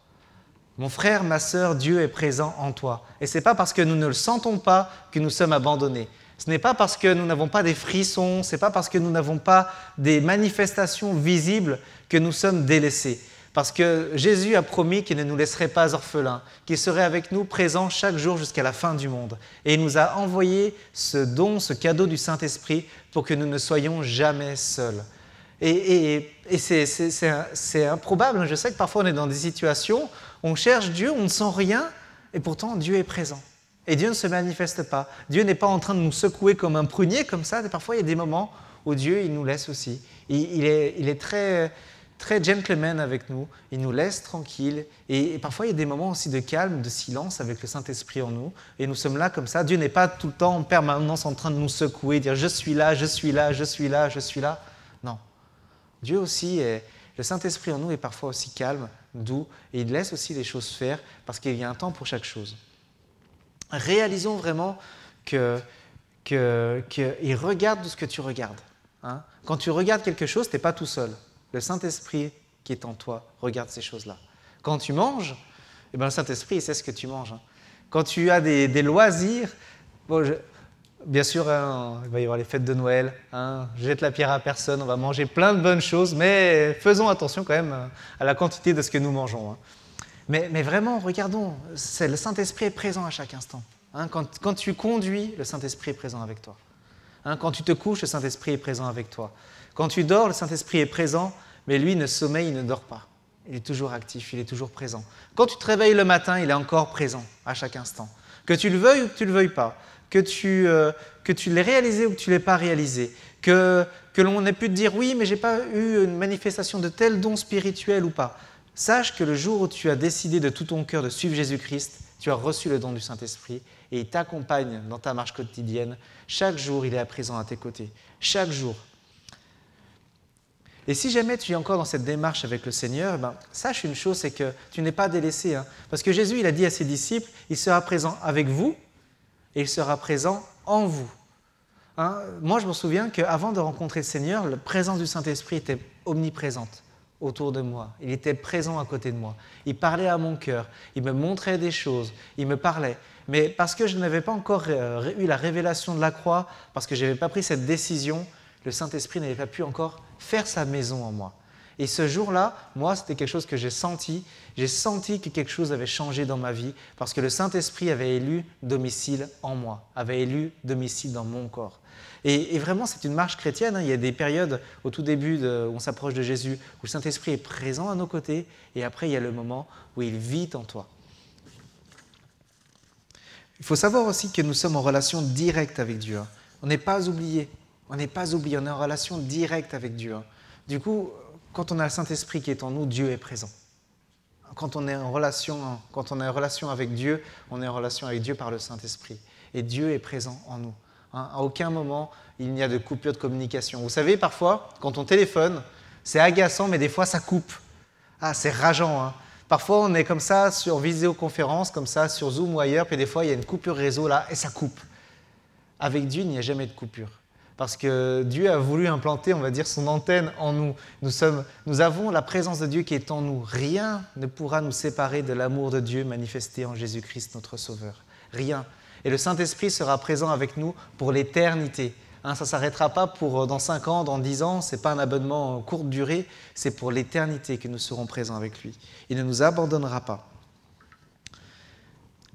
Mon frère, ma sœur, Dieu est présent en toi. Et ce n'est pas parce que nous ne le sentons pas que nous sommes abandonnés. Ce n'est pas parce que nous n'avons pas des frissons, ce n'est pas parce que nous n'avons pas des manifestations visibles que nous sommes délaissés. Parce que Jésus a promis qu'il ne nous laisserait pas orphelins, qu'il serait avec nous présent chaque jour jusqu'à la fin du monde. Et il nous a envoyé ce don, ce cadeau du Saint-Esprit pour que nous ne soyons jamais seuls. Et c'est improbable. Je sais que parfois on est dans des situations, on cherche Dieu, on ne sent rien, et pourtant Dieu est présent. Et Dieu ne se manifeste pas. Dieu n'est pas en train de nous secouer comme un prunier, comme ça. Et parfois, il y a des moments où Dieu il nous laisse aussi. Il est très très gentleman avec nous, il nous laisse tranquilles. Et parfois, il y a des moments aussi de calme, de silence avec le Saint-Esprit en nous. Et nous sommes là comme ça. Dieu n'est pas tout le temps en permanence en train de nous secouer, dire « je suis là, je suis là, je suis là, je suis là ». Non. Dieu aussi, le Saint-Esprit en nous est parfois aussi calme, doux, et il laisse aussi les choses faire parce qu'il y a un temps pour chaque chose. Réalisons vraiment qu'il regarde ce que tu regardes. Hein. Quand tu regardes quelque chose, tu n'es pas tout seul. Le Saint-Esprit qui est en toi regarde ces choses-là. Quand tu manges, eh ben, le Saint-Esprit il sait ce que tu manges. Hein. Quand tu as des loisirs, bien sûr, hein, il va y avoir les fêtes de Noël, hein, jette la pierre à personne, on va manger plein de bonnes choses, mais faisons attention quand même à la quantité de ce que nous mangeons. Hein. Mais vraiment, regardons, le Saint-Esprit est présent à chaque instant. Hein, quand tu conduis, le Saint-Esprit est présent avec toi. Hein, quand tu te couches, le Saint-Esprit est présent avec toi. Quand tu dors, le Saint-Esprit est présent, mais lui ne sommeille, il ne dort pas. Il est toujours actif, il est toujours présent. Quand tu te réveilles le matin, il est encore présent à chaque instant. Que tu le veuilles ou que tu ne le veuilles pas, que tu l'aies réalisé ou que tu ne l'aies pas réalisé, que l'on ait pu te dire « oui, mais je n'ai pas eu une manifestation de tel don spirituel ou pas ». Sache que le jour où tu as décidé de tout ton cœur de suivre Jésus-Christ, tu as reçu le don du Saint-Esprit et il t'accompagne dans ta marche quotidienne. Chaque jour, il est présent à tes côtés. Chaque jour. Et si jamais tu es encore dans cette démarche avec le Seigneur, ben, sache une chose, c'est que tu n'es pas délaissé. Hein, parce que Jésus, il a dit à ses disciples, il sera présent avec vous et il sera présent en vous. Hein, moi, je me souviens qu'avant de rencontrer le Seigneur, la présence du Saint-Esprit était omniprésente autour de moi. Il était présent à côté de moi. Il parlait à mon cœur. Il me montrait des choses. Il me parlait. Mais parce que je n'avais pas encore eu la révélation de la croix, parce que je n'avais pas pris cette décision, le Saint-Esprit n'avait pas pu encore faire sa maison en moi. Et ce jour-là, moi, c'était quelque chose que j'ai senti. J'ai senti que quelque chose avait changé dans ma vie parce que le Saint-Esprit avait élu domicile en moi, avait élu domicile dans mon corps. Et vraiment, c'est une marche chrétienne. Hein. Il y a des périodes au tout début où on s'approche de Jésus, où le Saint-Esprit est présent à nos côtés, et après, il y a le moment où il vit en toi. Il faut savoir aussi que nous sommes en relation directe avec Dieu. Hein. On n'est pas oublié. On n'est pas oublié. On est en relation directe avec Dieu. Hein. Du coup, quand on a le Saint-Esprit qui est en nous, Dieu est présent. Quand on est en relation avec Dieu, on est en relation avec Dieu par le Saint-Esprit. Et Dieu est présent en nous. Hein, à aucun moment, il n'y a de coupure de communication. Vous savez, parfois, quand on téléphone, c'est agaçant, mais des fois, ça coupe. Ah, c'est rageant. Hein. Parfois, on est comme ça sur visioconférence, comme ça, sur Zoom ou ailleurs, puis des fois, il y a une coupure réseau là, et ça coupe. Avec Dieu, il n'y a jamais de coupure. Parce que Dieu a voulu implanter, on va dire, son antenne en nous. Nous avons la présence de Dieu qui est en nous. Rien ne pourra nous séparer de l'amour de Dieu manifesté en Jésus-Christ, notre Sauveur. Rien. Et le Saint-Esprit sera présent avec nous pour l'éternité. Hein, ça ne s'arrêtera pas pour dans 5 ans, dans 10 ans. Ce n'est pas un abonnement courte durée. C'est pour l'éternité que nous serons présents avec lui. Il ne nous abandonnera pas.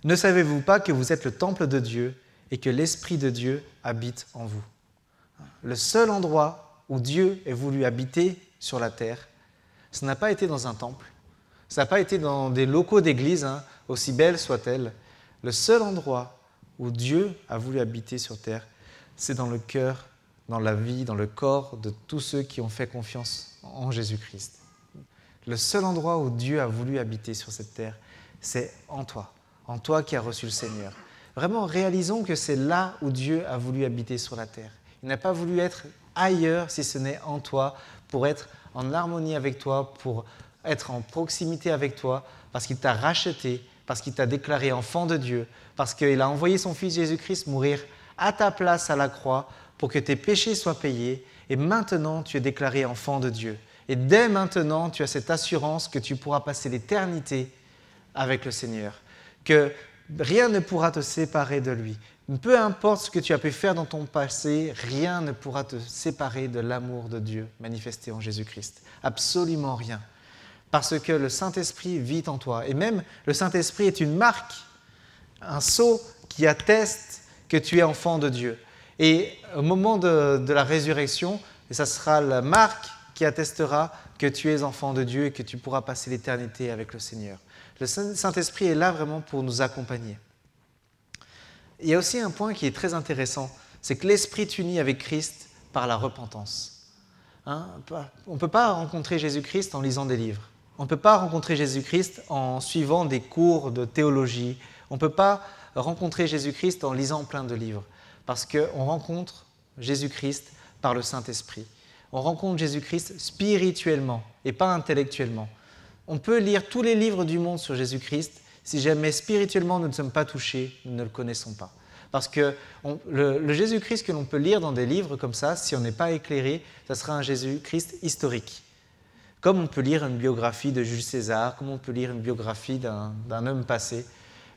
Ne savez-vous pas que vous êtes le temple de Dieu et que l'Esprit de Dieu habite en vous? Le seul endroit où Dieu ait voulu habiter sur la terre, ce n'a pas été dans un temple, ça n'a pas été dans des locaux d'église, hein, aussi belles soient-elles. Le seul endroit où Dieu a voulu habiter sur terre, c'est dans le cœur, dans la vie, dans le corps de tous ceux qui ont fait confiance en Jésus-Christ. Le seul endroit où Dieu a voulu habiter sur cette terre, c'est en toi qui as reçu le Seigneur. Vraiment, réalisons que c'est là où Dieu a voulu habiter sur la terre. Il n'a pas voulu être ailleurs si ce n'est en toi, pour être en harmonie avec toi, pour être en proximité avec toi, parce qu'il t'a racheté, parce qu'il t'a déclaré enfant de Dieu, parce qu'il a envoyé son Fils Jésus-Christ mourir à ta place à la croix pour que tes péchés soient payés. Et maintenant, tu es déclaré enfant de Dieu. Et dès maintenant, tu as cette assurance que tu pourras passer l'éternité avec le Seigneur, que rien ne pourra te séparer de lui. Peu importe ce que tu as pu faire dans ton passé, rien ne pourra te séparer de l'amour de Dieu manifesté en Jésus-Christ. Absolument rien. Parce que le Saint-Esprit vit en toi. Et même le Saint-Esprit est une marque, un sceau qui atteste que tu es enfant de Dieu. Et au moment de la résurrection, et ça sera la marque qui attestera que tu es enfant de Dieu et que tu pourras passer l'éternité avec le Seigneur. Le Saint-Esprit est là vraiment pour nous accompagner. Il y a aussi un point qui est très intéressant, c'est que l'Esprit t'unit avec Christ par la repentance. Hein, on ne peut pas rencontrer Jésus-Christ en lisant des livres. On ne peut pas rencontrer Jésus-Christ en suivant des cours de théologie. On ne peut pas rencontrer Jésus-Christ en lisant plein de livres. Parce qu'on rencontre Jésus-Christ par le Saint-Esprit. On rencontre Jésus-Christ spirituellement et pas intellectuellement. On peut lire tous les livres du monde sur Jésus-Christ. Si jamais spirituellement nous ne sommes pas touchés, nous ne le connaissons pas. Parce que le Jésus-Christ que l'on peut lire dans des livres comme ça, si on n'est pas éclairé, ça sera un Jésus-Christ historique. Comme on peut lire une biographie de Jules César, comme on peut lire une biographie d'un homme passé.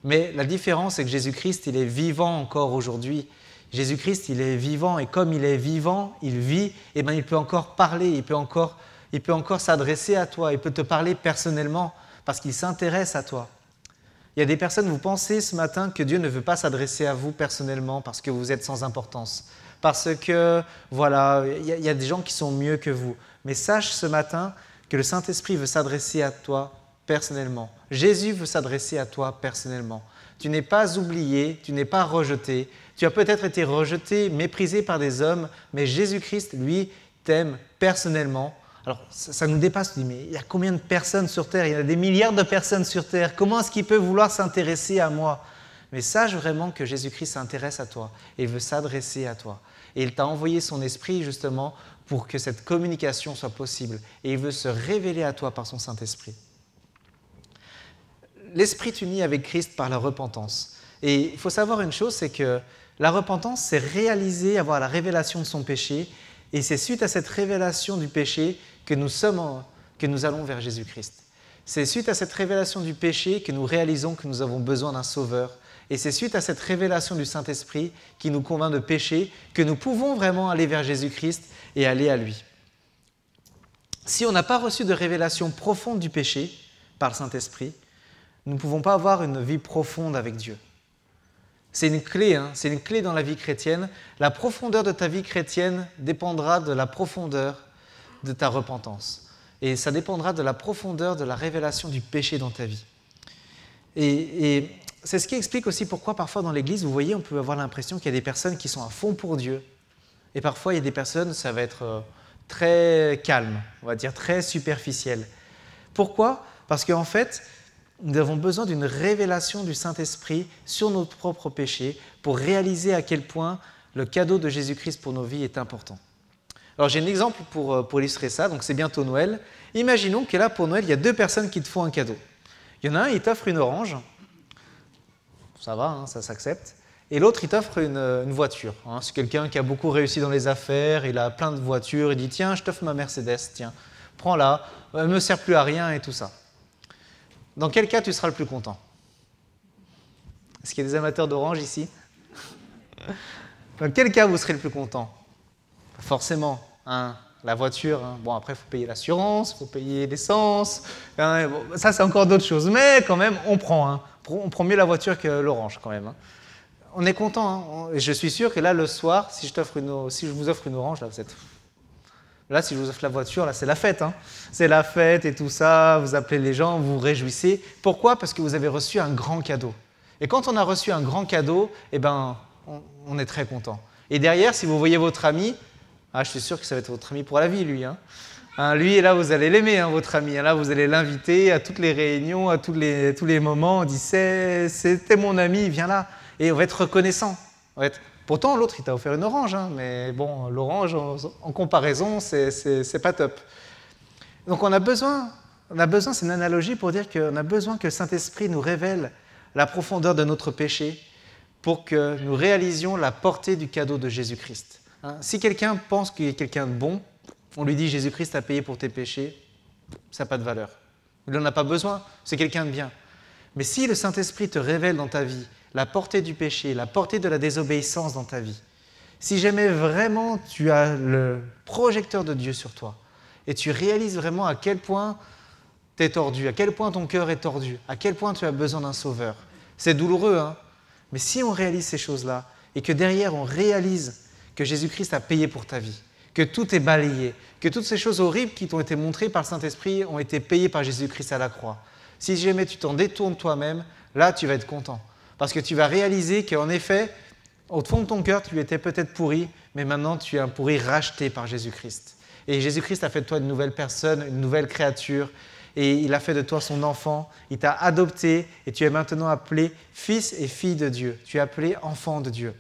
Mais la différence, c'est que Jésus-Christ, il est vivant encore aujourd'hui. Jésus-Christ, il est vivant, et comme il est vivant, il vit, et bien il peut encore parler, il peut encore s'adresser à toi, il peut te parler personnellement, parce qu'il s'intéresse à toi. Il y a des personnes, vous pensez ce matin que Dieu ne veut pas s'adresser à vous personnellement parce que vous êtes sans importance. Parce que, voilà, il y a des gens qui sont mieux que vous. Mais sache ce matin que le Saint-Esprit veut s'adresser à toi personnellement. Jésus veut s'adresser à toi personnellement. Tu n'es pas oublié, tu n'es pas rejeté. Tu as peut-être été rejeté, méprisé par des hommes, mais Jésus-Christ, lui, t'aime personnellement. Alors, ça nous dépasse, on dit, mais il y a combien de personnes sur Terre? Il y a des milliards de personnes sur Terre. Comment est-ce qu'il peut vouloir s'intéresser à moi? Mais sache vraiment que Jésus-Christ s'intéresse à toi et il veut s'adresser à toi. Et il t'a envoyé son esprit, justement, pour que cette communication soit possible. Et il veut se révéler à toi par son Saint-Esprit. L'Esprit t'unit avec Christ par la repentance. Et il faut savoir une chose, c'est que la repentance, c'est réaliser, avoir la révélation de son péché. Et c'est suite à cette révélation du péché que nous allons vers Jésus-Christ. C'est suite à cette révélation du péché que nous réalisons que nous avons besoin d'un sauveur. Et c'est suite à cette révélation du Saint-Esprit qui nous convainc de péché que nous pouvons vraiment aller vers Jésus-Christ et aller à lui. Si on n'a pas reçu de révélation profonde du péché par le Saint-Esprit, nous ne pouvons pas avoir une vie profonde avec Dieu. C'est une clé, c'est une clé dans la vie chrétienne. La profondeur de ta vie chrétienne dépendra de la profondeur de ta repentance. Et ça dépendra de la profondeur de la révélation du péché dans ta vie. Et c'est ce qui explique aussi pourquoi parfois dans l'Église, vous voyez, on peut avoir l'impression qu'il y a des personnes qui sont à fond pour Dieu. Et parfois, il y a des personnes, ça va être très calme, on va dire très superficiel. Pourquoi? Parce qu'en fait, nous avons besoin d'une révélation du Saint-Esprit sur notre propre péché pour réaliser à quel point le cadeau de Jésus-Christ pour nos vies est important. Alors j'ai un exemple pour illustrer ça, donc c'est bientôt Noël. Imaginons que là pour Noël, il y a deux personnes qui te font un cadeau. Il y en a un, il t'offre une orange, ça va, ça s'accepte, et l'autre, il t'offre une voiture. C'est quelqu'un qui a beaucoup réussi dans les affaires, il a plein de voitures, il dit « Tiens, je t'offre ma Mercedes, tiens, prends-la, elle ne me sert plus à rien et tout ça. » Dans quel cas tu seras le plus content? Est-ce qu'il y a des amateurs d'orange ici? Dans quel cas vous serez le plus content? Forcément, la voiture. Bon, après, il faut payer l'assurance, il faut payer l'essence. Bon, ça, c'est encore d'autres choses. Mais quand même, on prend mieux la voiture que l'orange, quand même. On est content. Et je suis sûr que là, le soir, si je vous offre une orange, là, vous êtes... Là, si je vous offre la voiture, là, c'est la fête. C'est la fête et tout ça, vous appelez les gens, vous vous réjouissez. Pourquoi? Parce que vous avez reçu un grand cadeau. Et quand on a reçu un grand cadeau, eh ben, on est très content. Et derrière, si vous voyez votre ami, je suis sûr que ça va être votre ami pour la vie, lui. Lui, là, vous allez l'aimer, votre ami. Là, vous allez l'inviter à toutes les réunions, à tous les moments. On dit, c'était mon ami, viens là. Et on va être reconnaissant. Pourtant, l'autre, il t'a offert une orange, mais bon, l'orange, en comparaison, c'est pas top. Donc, on a besoin, c'est une analogie pour dire qu'on a besoin que le Saint-Esprit nous révèle la profondeur de notre péché pour que nous réalisions la portée du cadeau de Jésus-Christ. Si quelqu'un pense qu'il est quelqu'un de bon, on lui dit Jésus-Christ a payé pour tes péchés, ça n'a pas de valeur. Il n'en a pas besoin, c'est quelqu'un de bien. Mais si le Saint-Esprit te révèle dans ta vie la portée du péché, la portée de la désobéissance dans ta vie, si jamais vraiment tu as le projecteur de Dieu sur toi et tu réalises vraiment à quel point tu es tordu, à quel point ton cœur est tordu, à quel point tu as besoin d'un sauveur, c'est douloureux, mais si on réalise ces choses-là et que derrière on réalise que Jésus-Christ a payé pour ta vie, que tout est balayé, que toutes ces choses horribles qui t'ont été montrées par le Saint-Esprit ont été payées par Jésus-Christ à la croix. Si jamais tu t'en détournes toi-même, là tu vas être content. Parce que tu vas réaliser qu'en effet, au fond de ton cœur, tu étais peut-être pourri, mais maintenant tu es un pourri racheté par Jésus-Christ. Et Jésus-Christ a fait de toi une nouvelle personne, une nouvelle créature. Et il a fait de toi son enfant. Il t'a adopté et tu es maintenant appelé fils et fille de Dieu. Tu es appelé enfant de Dieu.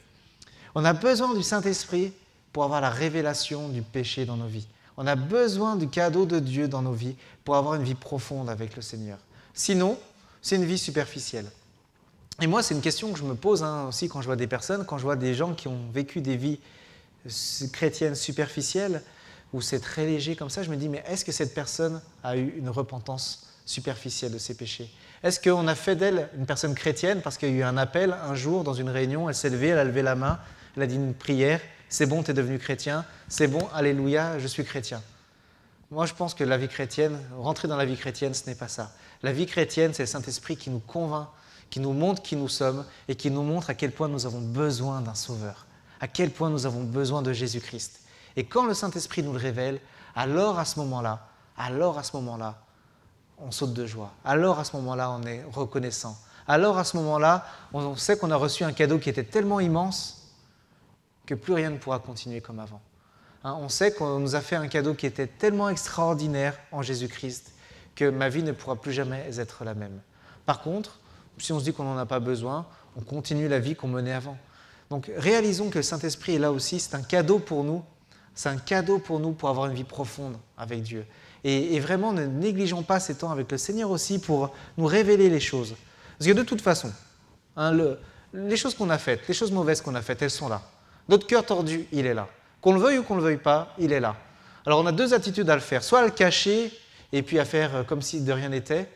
On a besoin du Saint-Esprit pour avoir la révélation du péché dans nos vies. On a besoin du cadeau de Dieu dans nos vies pour avoir une vie profonde avec le Seigneur. Sinon, c'est une vie superficielle. Et moi, c'est une question que je me pose aussi quand je vois des personnes, quand je vois des gens qui ont vécu des vies chrétiennes superficielles, où c'est très léger comme ça, je me dis, mais est-ce que cette personne a eu une repentance superficielle de ses péchés? Est-ce qu'on a fait d'elle une personne chrétienne parce qu'il y a eu un appel un jour dans une réunion, elle s'est levée, elle a levé la main, elle a dit une prière, c'est bon, tu es devenu chrétien, c'est bon, alléluia, je suis chrétien. Moi, je pense que la vie chrétienne, rentrer dans la vie chrétienne, ce n'est pas ça. La vie chrétienne, c'est le Saint-Esprit qui nous convainc, qui nous montre qui nous sommes et qui nous montre à quel point nous avons besoin d'un Sauveur, à quel point nous avons besoin de Jésus-Christ. Et quand le Saint-Esprit nous le révèle, alors à ce moment-là, on saute de joie. Alors à ce moment-là, on est reconnaissant. Alors à ce moment-là, on sait qu'on a reçu un cadeau qui était tellement immense que plus rien ne pourra continuer comme avant. On sait qu'on nous a fait un cadeau qui était tellement extraordinaire en Jésus-Christ que ma vie ne pourra plus jamais être la même. Par contre, si on se dit qu'on n'en a pas besoin, on continue la vie qu'on menait avant. Donc réalisons que le Saint-Esprit est là aussi, c'est un cadeau pour nous. C'est un cadeau pour nous pour avoir une vie profonde avec Dieu. Et vraiment, ne négligeons pas ces temps avec le Seigneur aussi pour nous révéler les choses. Parce que de toute façon, les choses qu'on a faites, les choses mauvaises qu'on a faites, elles sont là. Notre cœur tordu, il est là. Qu'on le veuille ou qu'on ne le veuille pas, il est là. Alors on a deux attitudes à le faire. Soit à le cacher et puis à faire comme si de rien n'était,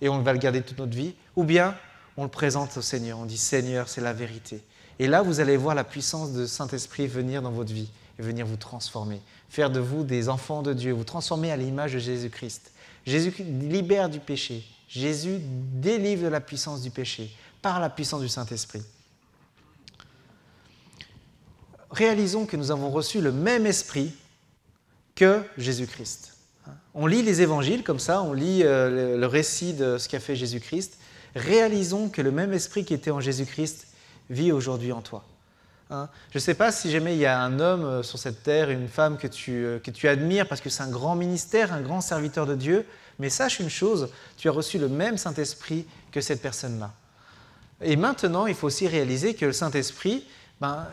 et on va le garder toute notre vie, ou bien on le présente au Seigneur. On dit « Seigneur, c'est la vérité ». Et là, vous allez voir la puissance de Saint-Esprit venir dans votre vie et venir vous transformer, faire de vous des enfants de Dieu, vous transformer à l'image de Jésus-Christ. Jésus libère du péché. Jésus délivre de la puissance du péché par la puissance du Saint-Esprit. Réalisons que nous avons reçu le même esprit que Jésus-Christ. On lit les évangiles comme ça, on lit le récit de ce qu'a fait Jésus-Christ. Réalisons que le même esprit qui était en Jésus-Christ vit aujourd'hui en toi. Je ne sais pas si jamais il y a un homme sur cette terre, une femme que tu admires parce que c'est un grand ministère, un grand serviteur de Dieu, mais sache une chose, tu as reçu le même Saint-Esprit que cette personne-là. Et maintenant, il faut aussi réaliser que le Saint-Esprit,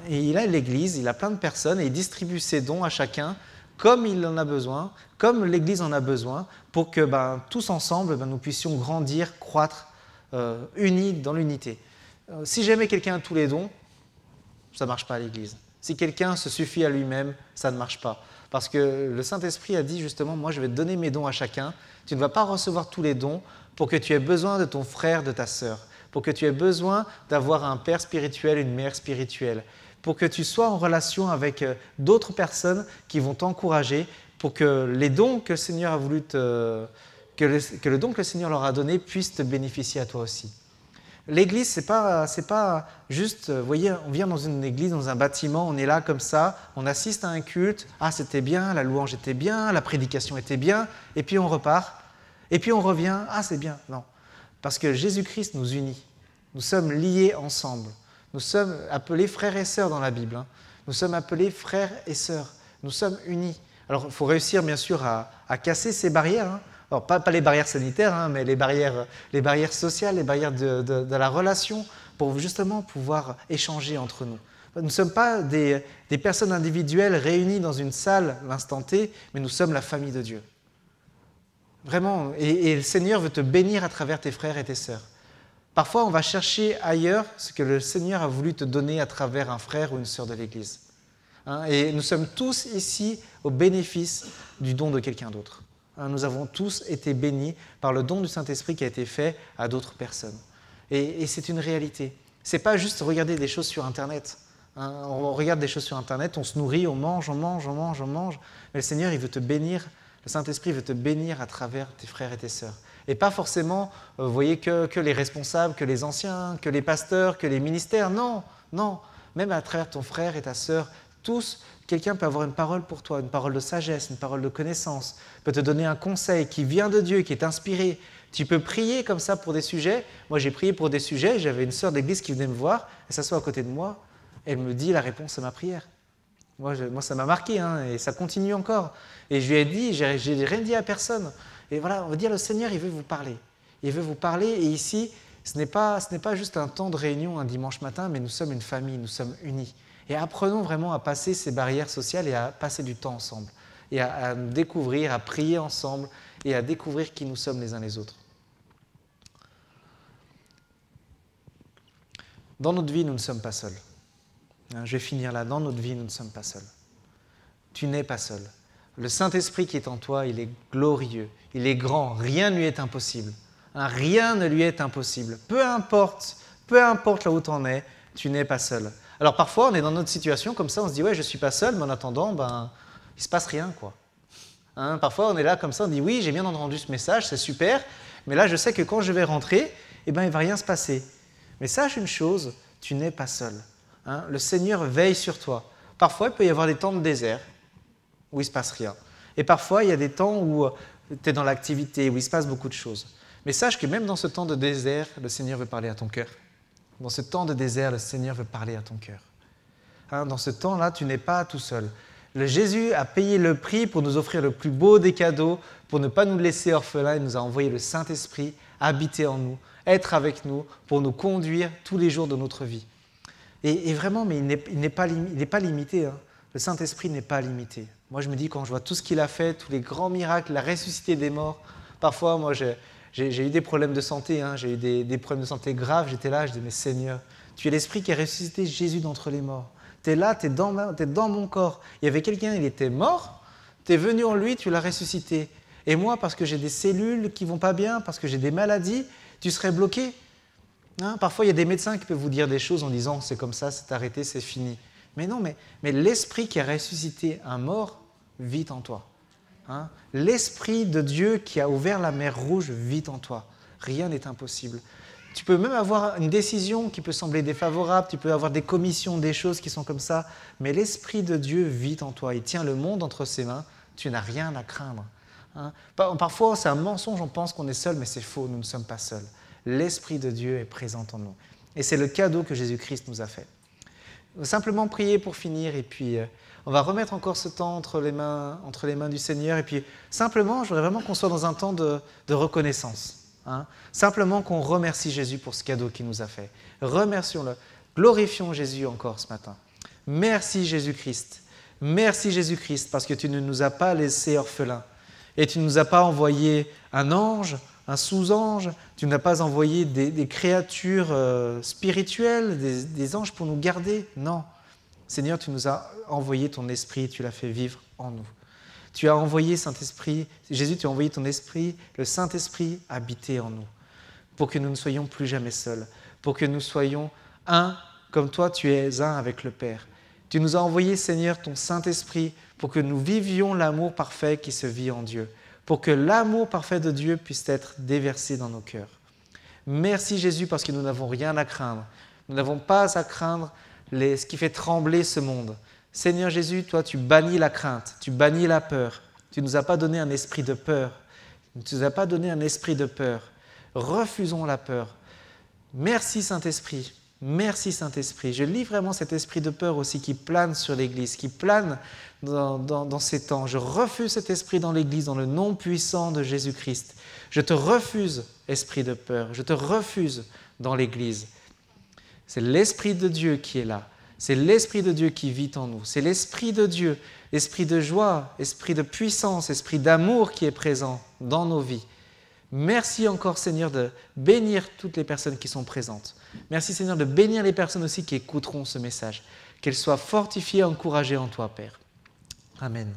il a l'Église, il a plein de personnes et il distribue ses dons à chacun comme il en a besoin, comme l'Église en a besoin, pour que tous ensemble, nous puissions grandir, croître, unis dans l'unité. Si jamais quelqu'un a tous les dons, ça ne marche pas à l'Église. Si quelqu'un se suffit à lui-même, ça ne marche pas. Parce que le Saint-Esprit a dit justement, moi je vais te donner mes dons à chacun, tu ne vas pas recevoir tous les dons pour que tu aies besoin de ton frère, de ta sœur, pour que tu aies besoin d'avoir un père spirituel, une mère spirituelle, pour que tu sois en relation avec d'autres personnes qui vont t'encourager, pour que les dons que le Seigneur a voulu que le don que le Seigneur leur a donné puisse te bénéficier à toi aussi. L'église, c'est pas juste, vous voyez, on vient dans une église, dans un bâtiment, on est là comme ça, on assiste à un culte, c'était bien, la louange était bien, la prédication était bien, et puis on repart, et puis on revient, c'est bien. Non, parce que Jésus-Christ nous unit, nous sommes liés ensemble, nous sommes appelés frères et sœurs dans la Bible, nous sommes appelés frères et sœurs, nous sommes unis. Alors il faut réussir bien sûr à casser ces barrières, Alors, pas les barrières sanitaires, mais les barrières sociales, les barrières de la relation, pour justement pouvoir échanger entre nous. Nous ne sommes pas des personnes individuelles réunies dans une salle l'instant T, mais nous sommes la famille de Dieu. Vraiment, et le Seigneur veut te bénir à travers tes frères et tes sœurs. Parfois, on va chercher ailleurs ce que le Seigneur a voulu te donner à travers un frère ou une sœur de l'Église. Et nous sommes tous ici au bénéfice du don de quelqu'un d'autre. Nous avons tous été bénis par le don du Saint-Esprit qui a été fait à d'autres personnes. Et c'est une réalité. Ce n'est pas juste regarder des choses sur Internet. On regarde des choses sur Internet, on se nourrit, on mange. Mais le Seigneur, il veut te bénir, le Saint-Esprit veut te bénir à travers tes frères et tes sœurs. Et pas forcément, vous voyez, que les responsables, que les anciens, que les pasteurs, que les ministères. Non. Même à travers ton frère et ta sœur, tous, quelqu'un peut avoir une parole pour toi, une parole de sagesse, une parole de connaissance, peut te donner un conseil qui vient de Dieu, qui est inspiré. Tu peux prier comme ça pour des sujets. Moi, j'ai prié pour des sujets, j'avais une sœur d'église qui venait me voir, elle s'assoit à côté de moi, elle me dit la réponse à ma prière. Moi, ça m'a marqué, hein, et ça continue encore. Et je lui ai dit, j'ai rien dit à personne. Et voilà, on va dire, le Seigneur, il veut vous parler. Il veut vous parler, et ici, ce n'est pas juste un temps de réunion un dimanche matin, mais nous sommes une famille, nous sommes unis. Et apprenons vraiment à passer ces barrières sociales et à passer du temps ensemble. Et à nous découvrir, à prier ensemble, et à découvrir qui nous sommes les uns les autres. Dans notre vie, nous ne sommes pas seuls. Je vais finir là. Dans notre vie, nous ne sommes pas seuls. Tu n'es pas seul. Le Saint-Esprit qui est en toi, il est glorieux, il est grand, rien ne lui est impossible. Rien ne lui est impossible. Peu importe là où tu en es, tu n'es pas seul. Alors parfois, on est dans notre situation comme ça, on se dit « ouais, je ne suis pas seul », mais en attendant, il ne se passe rien, quoi. Parfois, on est là comme ça, on dit « oui, j'ai bien entendu ce message, c'est super, mais là, je sais que quand je vais rentrer, il ne va rien se passer. » Mais sache une chose, tu n'es pas seul. Le Seigneur veille sur toi. Parfois, il peut y avoir des temps de désert où il ne se passe rien. Et parfois, il y a des temps où tu es dans l'activité, où il se passe beaucoup de choses. Mais sache que même dans ce temps de désert, le Seigneur veut parler à ton cœur. Dans ce temps de désert, le Seigneur veut parler à ton cœur. Dans ce temps-là, tu n'es pas tout seul. Le Jésus a payé le prix pour nous offrir le plus beau des cadeaux, pour ne pas nous laisser orphelins. Il nous a envoyé le Saint-Esprit habiter en nous, être avec nous, pour nous conduire tous les jours de notre vie. Et vraiment, mais il n'est pas limité. Le Saint-Esprit n'est pas limité. Moi, je me dis, quand je vois tout ce qu'il a fait, tous les grands miracles, la ressuscité des morts, parfois, moi, j'ai eu des problèmes de santé, j'ai eu des problèmes de santé graves, j'étais là, je dis, mais Seigneur, tu es l'Esprit qui a ressuscité Jésus d'entre les morts. Tu es là, tu es dans mon corps. Il y avait quelqu'un, il était mort, tu es venu en lui, tu l'as ressuscité. Et moi, parce que j'ai des cellules qui ne vont pas bien, parce que j'ai des maladies, tu serais bloqué. Parfois, il y a des médecins qui peuvent vous dire des choses en disant, c'est comme ça, c'est arrêté, c'est fini. Mais non, mais l'Esprit qui a ressuscité un mort vit en toi. L'Esprit de Dieu qui a ouvert la mer Rouge vit en toi. Rien n'est impossible. Tu peux même avoir une décision qui peut sembler défavorable, tu peux avoir des commissions, des choses qui sont comme ça, mais l'Esprit de Dieu vit en toi. Il tient le monde entre ses mains, tu n'as rien à craindre. Parfois, c'est un mensonge, on pense qu'on est seul, mais c'est faux, nous ne sommes pas seuls. L'Esprit de Dieu est présent en nous. Et c'est le cadeau que Jésus-Christ nous a fait. Simplement prier pour finir, et puis on va remettre encore ce temps entre les mains du Seigneur, et puis simplement, je voudrais vraiment qu'on soit dans un temps de reconnaissance. Simplement qu'on remercie Jésus pour ce cadeau qu'il nous a fait. Remercions-le. Glorifions Jésus encore ce matin. Merci Jésus-Christ. Merci Jésus-Christ, parce que tu ne nous as pas laissés orphelins. Et tu ne nous as pas envoyé un ange, un sous-ange, tu n'as pas envoyé des créatures spirituelles, des anges pour nous garder. Non. Seigneur, tu nous as envoyé ton esprit, tu l'as fait vivre en nous. Tu as envoyé Saint-Esprit, Jésus, tu as envoyé ton esprit, le Saint-Esprit habiter en nous, pour que nous ne soyons plus jamais seuls, pour que nous soyons un comme toi tu es un avec le Père. Tu nous as envoyé, Seigneur, ton Saint-Esprit pour que nous vivions l'amour parfait qui se vit en Dieu, pour que l'amour parfait de Dieu puisse être déversé dans nos cœurs. Merci Jésus, parce que nous n'avons rien à craindre. Nous n'avons pas à craindre ce qui fait trembler ce monde. Seigneur Jésus, toi tu bannis la crainte, tu bannis la peur. Tu ne nous as pas donné un esprit de peur. Tu ne nous as pas donné un esprit de peur. Refusons la peur. Merci Saint-Esprit. Merci Saint-Esprit. Je lis vraiment cet esprit de peur aussi qui plane sur l'Église, qui plane dans ces temps. Je refuse cet esprit dans l'Église, dans le nom puissant de Jésus-Christ. Je te refuse, esprit de peur. Je te refuse dans l'Église. C'est l'Esprit de Dieu qui est là. C'est l'Esprit de Dieu qui vit en nous. C'est l'Esprit de Dieu, esprit de joie, esprit de puissance, esprit d'amour qui est présent dans nos vies. Merci encore, Seigneur, de bénir toutes les personnes qui sont présentes. Merci, Seigneur, de bénir les personnes aussi qui écouteront ce message. Qu'elles soient fortifiées et encouragées en toi, Père. Amen.